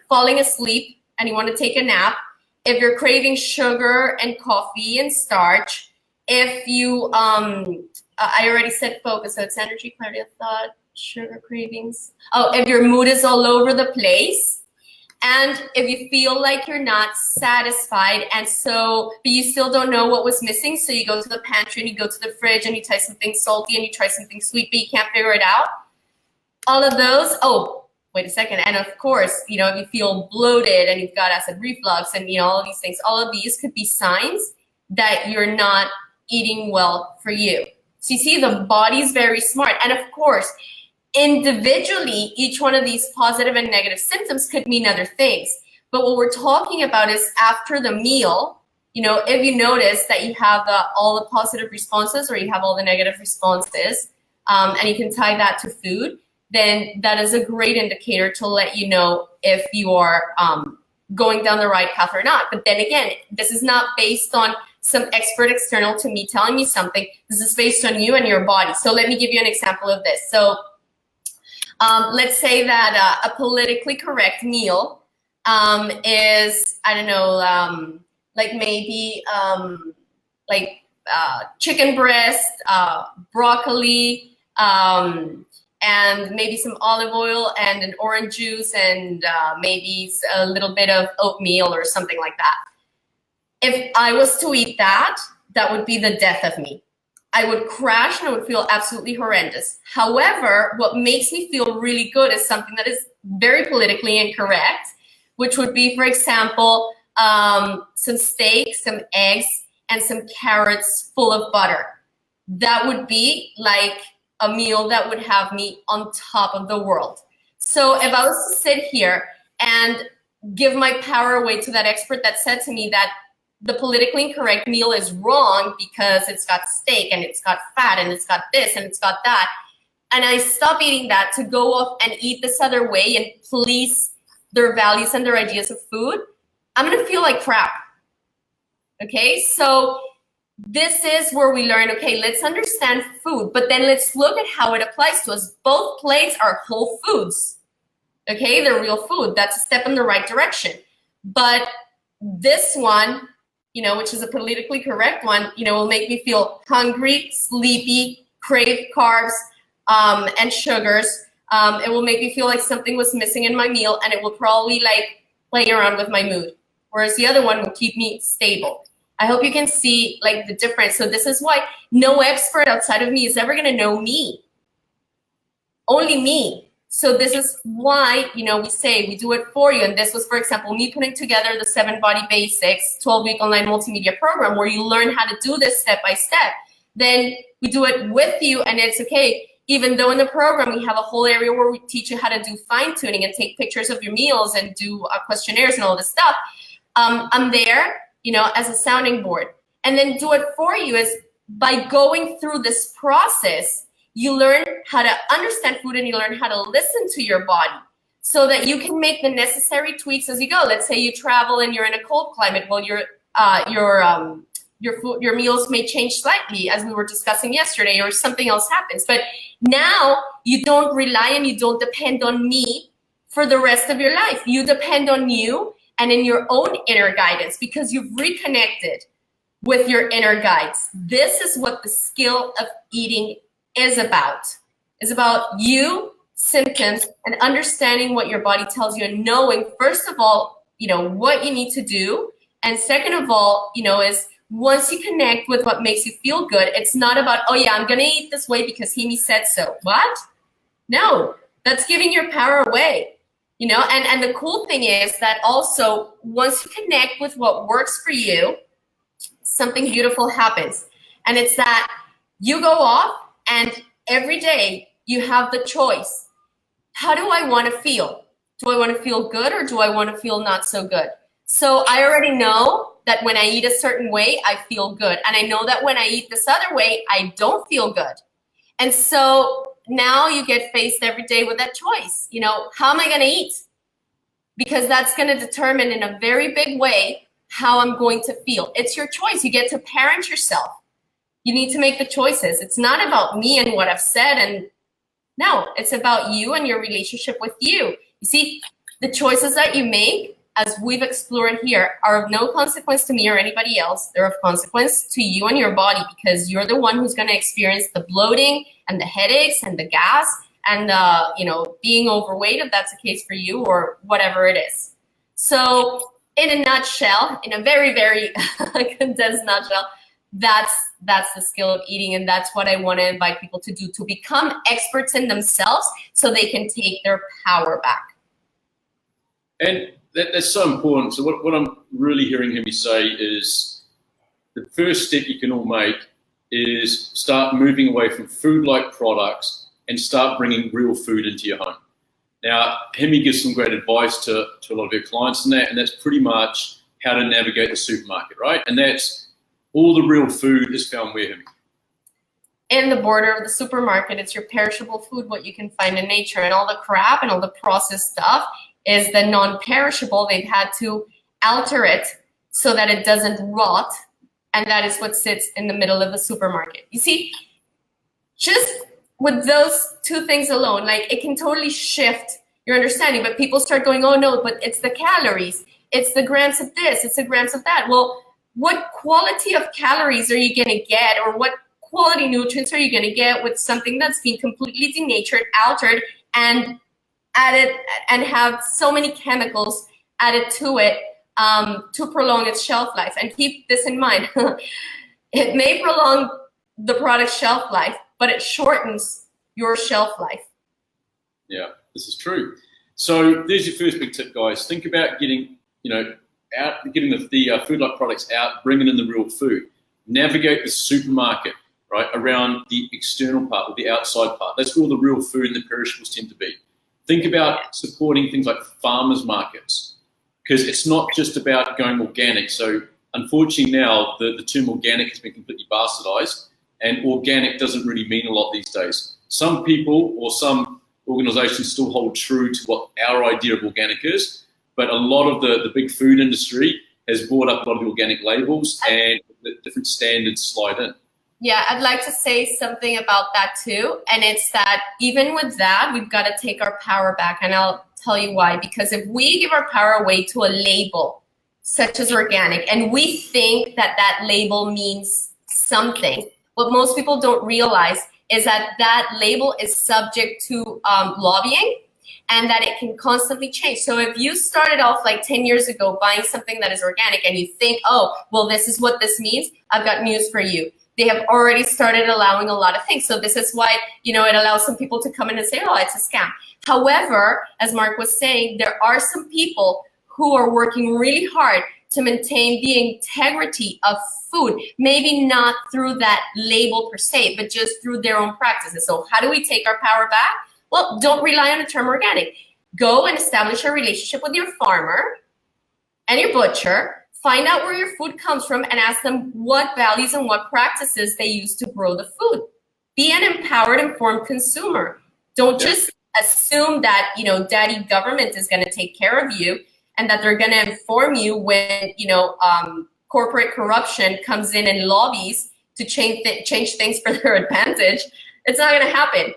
[SPEAKER 2] falling asleep and you want to take a nap, if you're craving sugar and coffee and starch, if you, I already said focus, so it's energy, clarity of thought, sugar cravings. Oh, if your mood is all over the place, and if you feel like you're not satisfied, and so, but you still don't know what was missing, so you go to the pantry and you go to the fridge and you try something salty and you try something sweet, but you can't figure it out. All of those, oh, wait a second, and of course, you know, if you feel bloated and you've got acid reflux and, you know, all of these things, all of these could be signs that you're not eating well for you. So you see, the body's very smart. And of course, individually, each one of these positive and negative symptoms could mean other things. But what we're talking about is after the meal, you know, if you notice that you have all the positive responses or you have all the negative responses, and you can tie that to food, then that is a great indicator to let you know if you are going down the right path or not. But then again, this is not based on some expert external to me telling me something. This is based on you and your body. So let me give you an example of this. So let's say that a politically correct meal is, I don't know, like maybe chicken breast, broccoli, and maybe some olive oil and an orange juice and maybe a little bit of oatmeal or something like that. If I was to eat that, that would be the death of me. I would crash and I would feel absolutely horrendous. However, what makes me feel really good is something that is very politically incorrect, which would be, for example, some steak, some eggs, and some carrots full of butter. That would be like a meal that would have me on top of the world. So if I was to sit here and give my power away to that expert that said to me that the politically incorrect meal is wrong because it's got steak and it's got fat and it's got this and it's got that, and I stop eating that to go off and eat this other way and please their values and their ideas of food, I'm gonna feel like crap. Okay, so this is where we learn, okay, let's understand food, but then let's look at how it applies to us. Both plates are whole foods. Okay, they're real food. That's a step in the right direction. But this one, you know, which is a politically correct one, you know, will make me feel hungry, sleepy, crave carbs and sugars. It will make me feel like something was missing in my meal, and it will probably like play around with my mood. Whereas the other one will keep me stable. I hope you can see like the difference. So this is why no expert outside of me is ever gonna know me. Only me. So this is why, you know, we say we do it for you. And this was, for example, me putting together the 7 Body Basics 12-week online multimedia program where you learn how to do this step by step. Then we do it with you, and it's okay. Even though in the program we have a whole area where we teach you how to do fine tuning and take pictures of your meals and do questionnaires and all this stuff. I'm there, you know, as a sounding board. And then do it for you is by going through this process, you learn how to understand food and you learn how to listen to your body so that you can make the necessary tweaks as you go. Let's say you travel and you're in a cold climate. Well, your meals may change slightly, as we were discussing yesterday, or something else happens. But now you don't rely and you don't depend on me for the rest of your life. You depend on you and in your own inner guidance because you've reconnected with your inner guides. This is what the skill of eating is about. It's about you, symptoms, and understanding what your body tells you and knowing, first of all, you know, what you need to do. And second of all, you know, is once you connect with what makes you feel good, it's not about, oh yeah, I'm gonna eat this way because Ximy said so. What? No, that's giving your power away. You know, and the cool thing is that also once you connect with what works for you, something beautiful happens. And it's that you go off and every day you have the choice. How do I want to feel? Do I want to feel good or do I want to feel not so good? So I already know that when I eat a certain way, I feel good. And I know that when I eat this other way, I don't feel good. And so now you get faced every day with that choice. You know, how am I going to eat? Because that's going to determine in a very big way how I'm going to feel. It's your choice. You get to parent yourself. You need to make the choices. It's not about me and what I've said. And no, it's about you and your relationship with you. You see, the choices that you make, as we've explored here, are of no consequence to me or anybody else. They're of consequence to you and your body because you're the one who's going to experience the bloating and the headaches and the gas and you know, being overweight if that's the case for you or whatever it is. So in a nutshell, in a very, very condensed nutshell, that's the skill of eating, and that's what I want to invite people to do, to become experts in themselves so they can take their power back.
[SPEAKER 1] And that's so important. So what I'm really hearing him say is the first step you can all make is start moving away from food-like products and start bringing real food into your home. Now, Hemi gives some great advice to a lot of your clients in that, and that's pretty much how to navigate the supermarket, right? And that's all the real food is found where, Hemi?
[SPEAKER 2] In the border of the supermarket. It's your perishable food, what you can find in nature, and all the crap and all the processed stuff is the non-perishable. They've had to alter it so that it doesn't rot, and that is what sits in the middle of the supermarket. You see, just with those two things alone, like it can totally shift your understanding, but people start going, oh no, but it's the calories, it's the grams of this, it's the grams of that. Well, what quality of calories are you gonna get, or what quality nutrients are you gonna get with something that's been completely denatured, altered, and added, and have so many chemicals added to it to prolong its shelf life? And keep this in mind, it may prolong the product's shelf life, but it shortens your shelf life. Yeah,
[SPEAKER 1] this is true. So there's your first big tip, guys. Think about getting, you know, getting the food-like products out, bringing in the real food. Navigate the supermarket, right, around the external part or the outside part. That's where all the real food and the perishables tend to be. Think about supporting things like farmers markets, because it's not just about going organic. So unfortunately now the term organic has been completely bastardized, and organic doesn't really mean a lot these days. Some people or some organizations still hold true to what our idea of organic is, but a lot of the big food industry has brought up a lot of the organic labels, and the different standards slide in.
[SPEAKER 2] Yeah, I'd like to say something about that too. And it's that even with that, we've got to take our power back. And I'll tell you why. Because if we give our power away to a label such as organic, and we think that that label means something, what most people don't realize is that that label is subject to lobbying, and that it can constantly change. So if you started off like 10 years ago buying something that is organic and you think, oh, well, this is what this means, I've got news for you. They have already started allowing a lot of things. So this is why, it allows some people to come in and say, oh, it's a scam. However, as Mark was saying, there are some people who are working really hard to maintain the integrity of food, maybe not through that label per se, but just through their own practices. So how do we take our power back? Well, don't rely on the term organic. Go and establish a relationship with your farmer and your butcher. Find out where your food comes from and ask them what values and what practices they use to grow the food. Be an empowered, informed consumer. Don't just assume that, daddy government is going to take care of you and that they're going to inform you when, corporate corruption comes in and lobbies to change things for their advantage. It's not going to happen.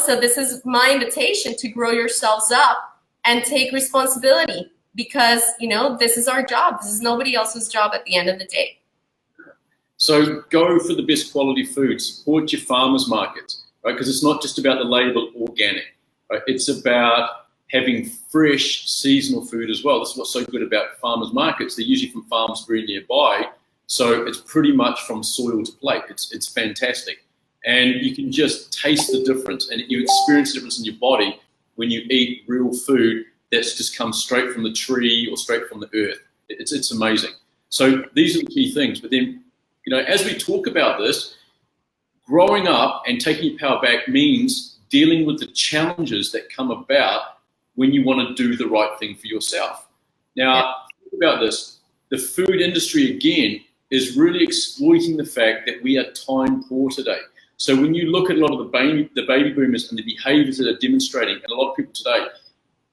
[SPEAKER 2] So this is my invitation to grow yourselves up and take responsibility, because, this is our job. This is nobody else's job at the end of the day.
[SPEAKER 1] So go for the best quality food, support your farmers markets, right? Because it's not just about the label organic, right? It's about having fresh seasonal food as well. This is what's so good about farmers markets. They're usually from farms very nearby. So it's pretty much from soil to plate. It's fantastic. And you can just taste the difference, and you experience the difference in your body when you eat real food that's just come straight from the tree or straight from the earth. It's amazing. So these are the key things. But then, as we talk about this, growing up and taking your power back means dealing with the challenges that come about when you want to do the right thing for yourself. Now, think about this. The food industry, again, is really exploiting the fact that we are time poor today. So when you look at a lot of the baby boomers and the behaviors that are demonstrating, and a lot of people today,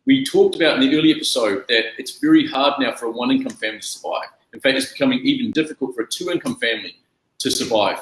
[SPEAKER 1] we talked about in the early episode that it's very hard now for a one-income family to survive. In fact, it's becoming even difficult for a two-income family to survive.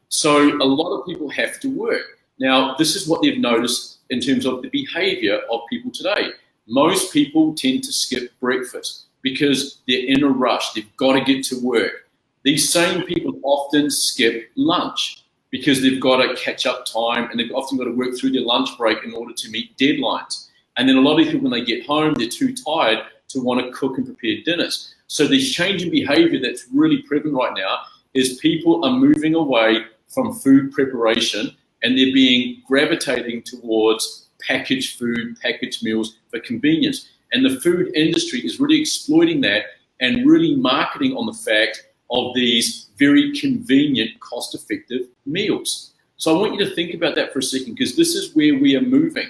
[SPEAKER 1] So a lot of people have to work. Now, this is what they've noticed in terms of the behavior of people today. Most people tend to skip breakfast because they're in a rush. They've got to get to work. These same people often skip lunch because they've got to catch up time, and they've often got to work through their lunch break in order to meet deadlines. And then a lot of people, when they get home, they're too tired to want to cook and prepare dinners. So this change in behavior that's really prevalent right now is people are moving away from food preparation, and they're gravitating towards packaged food, packaged meals for convenience. And the food industry is really exploiting that and really marketing on the fact of these very convenient, cost-effective meals. So I want you to think about that for a second, because this is where we are moving,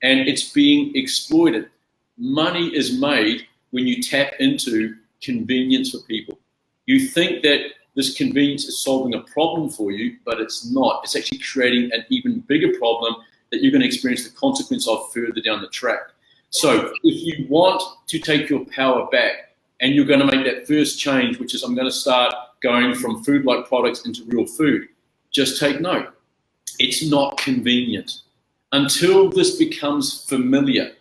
[SPEAKER 1] and it's being exploited. Money is made when you tap into convenience for people. You think that this convenience is solving a problem for you, but it's not. It's actually creating an even bigger problem that you're going to experience the consequence of further down the track. So if you want to take your power back, and you're going to make that first change, which is I'm going to start going from food-like products into real food, just take note. It's not convenient. Until this becomes familiar,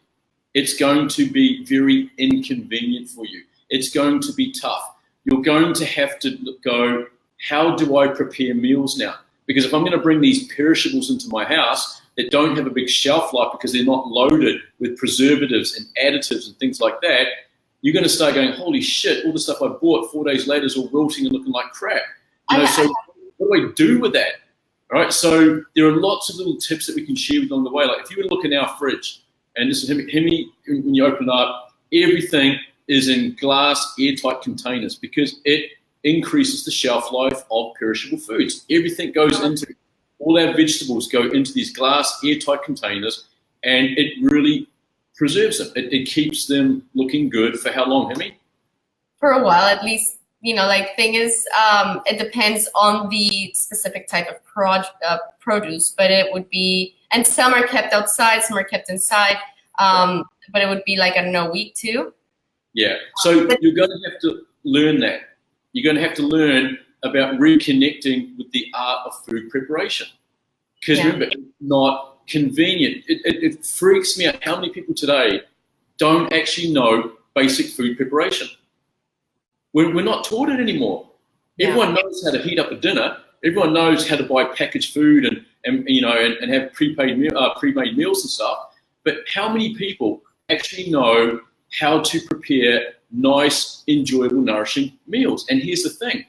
[SPEAKER 1] it's going to be very inconvenient for you. It's going to be tough. You're going to have to go, how do I prepare meals now? Because if I'm going to bring these perishables into my house that don't have a big shelf life because they're not loaded with preservatives and additives and things like that, you're going to start going, holy shit, all the stuff I bought 4 days later is all wilting and looking like crap. So what do I do with that? All right, so there are lots of little tips that we can share along the way. Like if you were to look in our fridge, and this is Hemi, when you open it up, everything is in glass airtight containers because it increases the shelf life of perishable foods. Everything goes into, all our vegetables go into these glass airtight containers, and it really preserves them. It keeps them looking good for how long, Ximy?
[SPEAKER 2] For a while, at least. Like thing is, it depends on the specific type of produce, but it would be, and some are kept outside, some are kept inside, but it would be like, I don't know, a week, 2.
[SPEAKER 1] Yeah, so you're going to have to learn that. You're going to have to learn about reconnecting with the art of food preparation. Because remember, it's not convenient. It freaks me out how many people today don't actually know basic food preparation. We're not taught it anymore. Yeah. Everyone knows how to heat up a dinner. Everyone knows how to buy packaged food and have pre-made meals and stuff. But how many people actually know how to prepare nice, enjoyable, nourishing meals? And here's the thing.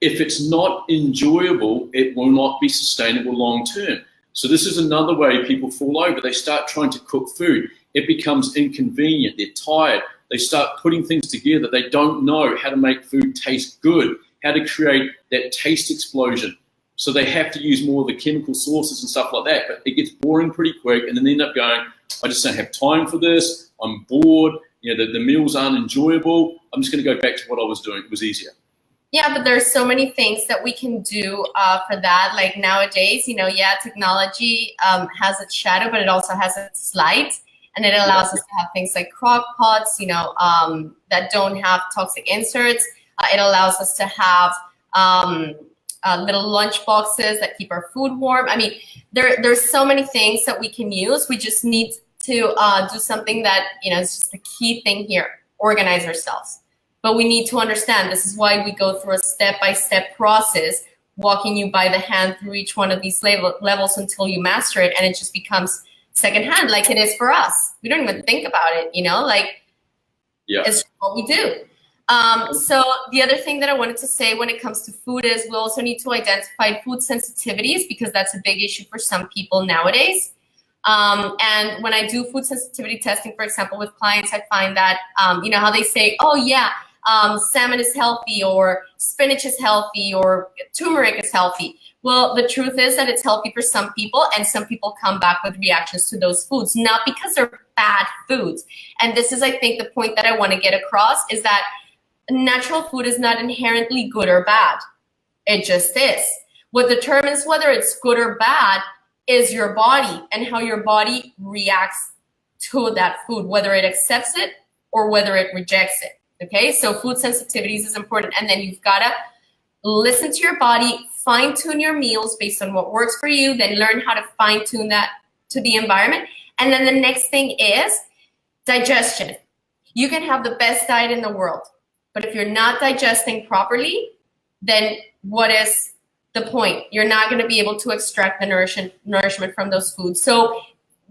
[SPEAKER 1] If it's not enjoyable, it will not be sustainable long term. So this is another way people fall over. They start trying to cook food. It becomes inconvenient. They're tired. They start putting things together. They don't know how to make food taste good, how to create that taste explosion. So they have to use more of the chemical sources and stuff like that. But it gets boring pretty quick, and then they end up going, I just don't have time for this. I'm bored. The meals aren't enjoyable. I'm just going to go back to what I was doing. It was easier.
[SPEAKER 2] Yeah, but there's so many things that we can do for that. Like nowadays, technology has its shadow, but it also has its light. And it allows us to have things like crock pots, that don't have toxic inserts. It allows us to have little lunch boxes that keep our food warm. I mean, there's so many things that we can use. We just need to do something that, is just the key thing here, organize ourselves. But we need to understand this is why we go through a step-by-step process, walking you by the hand through each one of these levels until you master it, and it just becomes secondhand, like it is for us. We don't even think about it, it's what we do. So the other thing that I wanted to say when it comes to food is we also need to identify food sensitivities, because that's a big issue for some people nowadays. And when I do food sensitivity testing, for example, with clients, I find that, how they say, oh yeah, salmon is healthy, or spinach is healthy, or turmeric is healthy. Well, the truth is that it's healthy for some people, and some people come back with reactions to those foods, not because they're bad foods. And this is, I think, the point that I want to get across, is that natural food is not inherently good or bad. It just is. What determines whether it's good or bad is your body and how your body reacts to that food, whether it accepts it or whether it rejects it. Okay, so food sensitivities is important. And then you've got to listen to your body, fine-tune your meals based on what works for you, then learn how to fine-tune that to the environment. And then the next thing is digestion. You can have the best diet in the world, but if you're not digesting properly, then what is the point? You're not going to be able to extract the nourishment from those foods. So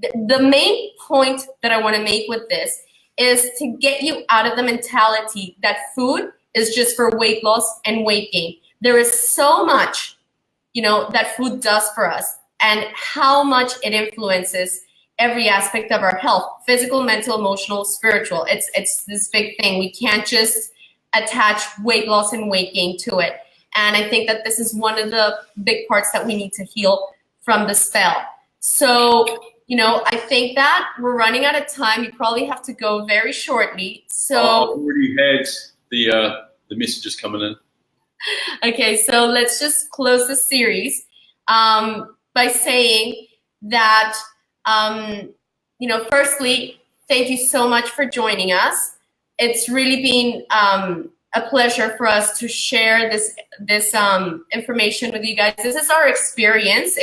[SPEAKER 2] the main point that I want to make with this is to get you out of the mentality that food is just for weight loss and weight gain. There is so much, that food does for us, and how much it influences every aspect of our health: physical, mental, emotional, spiritual. It's this big thing. We can't just attach weight loss and weight gain to it. And I think that this is one of the big parts that we need to heal from the spell. So, I think that we're running out of time. You probably have to go very shortly. So
[SPEAKER 1] I've already had the messages coming in.
[SPEAKER 2] Okay, so let's just close the series by saying that, firstly, thank you so much for joining us. It's really been a pleasure for us to share this information with you guys. This is our experience.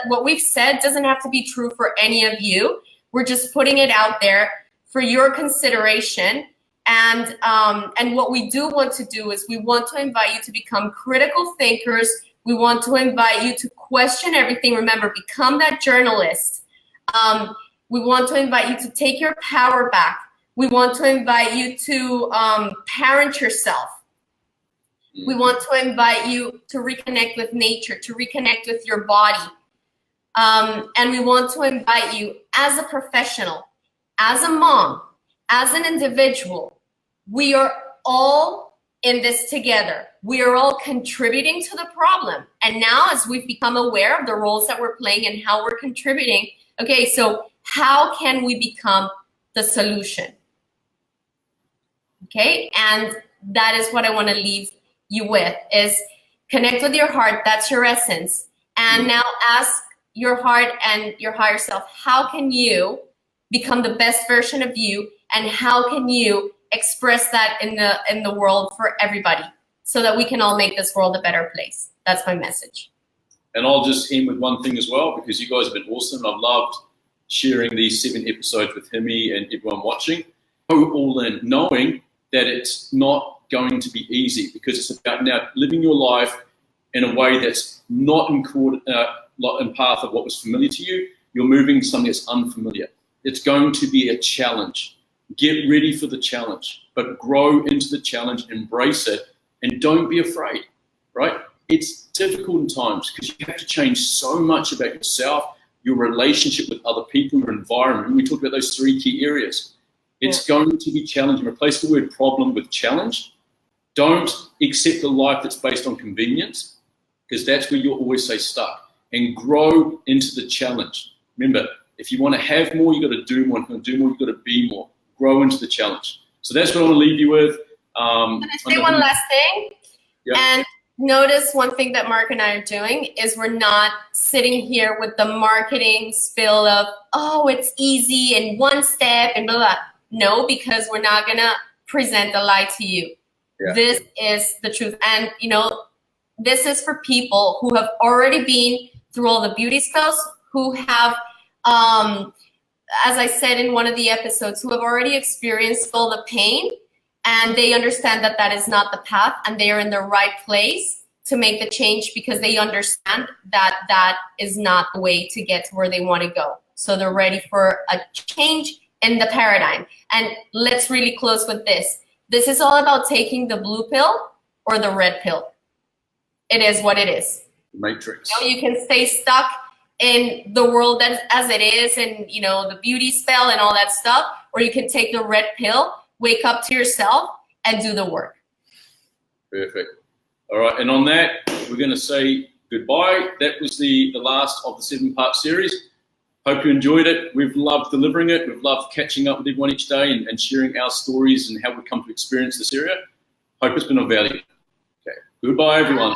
[SPEAKER 2] What we've said doesn't have to be true for any of you. We're just putting it out there for your consideration. And what we do want to do is we want to invite you to become critical thinkers. We want to invite you to question everything. Remember, become that journalist. We want to invite you to take your power back. We want to invite you to parent yourself. We want to invite you to reconnect with nature, to reconnect with your body. And we want to invite you as a professional, as a mom, as an individual, we are all in this together. We are all contributing to the problem. And now as we've become aware of the roles that we're playing and how we're contributing, okay, so how can we become the solution? Okay, and that is what I want to leave you with, is connect with your heart. That's your essence. And now ask your heart and your higher self, how can you become the best version of you, and how can you express that in the world for everybody, so that we can all make this world a better place. That's my message.
[SPEAKER 1] And I'll just end with one thing as well, because you guys have been awesome. I've loved sharing these 7 episodes with Ximy and everyone watching. Go all in, knowing that it's not going to be easy, because it's about now living your life in a way that's not in path of what was familiar to you. You're moving something that's unfamiliar. It's going to be a challenge. Get ready for the challenge, but grow into the challenge, embrace it, and don't be afraid, right? It's difficult in times because you have to change so much about yourself, your relationship with other people, your environment. And we talked about those 3 key areas. It's going to be challenging. Replace the word problem with challenge. Don't accept a life that's based on convenience, because that's where you'll always stay stuck. And grow into the challenge. Remember, if you want to have more, you've got to do more. If you want to do more, you've got to be more. Grow into the challenge. So that's what I want to leave you with.
[SPEAKER 2] Can I say one last thing?
[SPEAKER 1] Yep.
[SPEAKER 2] And notice one thing that Mark and I are doing is we're not sitting here with the marketing spill of, oh, it's easy and one step and blah, blah. No, because we're not going to present a lie to you. Yeah. This is the truth. And, you know, this is for people who have already been through all the beauty spells, who have, as I said in one of the episodes, who have already experienced all the pain, and they understand that that is not the path, and they are in the right place to make the change, because they understand that that is not the way to get to where they want to go. So they're ready for a change in the paradigm. And let's really close with this. This is all about taking the blue pill or the red pill. It is what it is.
[SPEAKER 1] Matrix.
[SPEAKER 2] You know, you can stay stuck in the world as it is, and, you know, the beauty spell and all that stuff, or you can take the red pill, wake up to yourself, and do the work.
[SPEAKER 1] Perfect. All right, and on that, we're going to say goodbye. That was the last of the 7-part series. Hope you enjoyed it. We've loved delivering it. We've loved catching up with everyone each day and sharing our stories and how we've come to experience this area. Hope it's been of value. Okay, goodbye, everyone.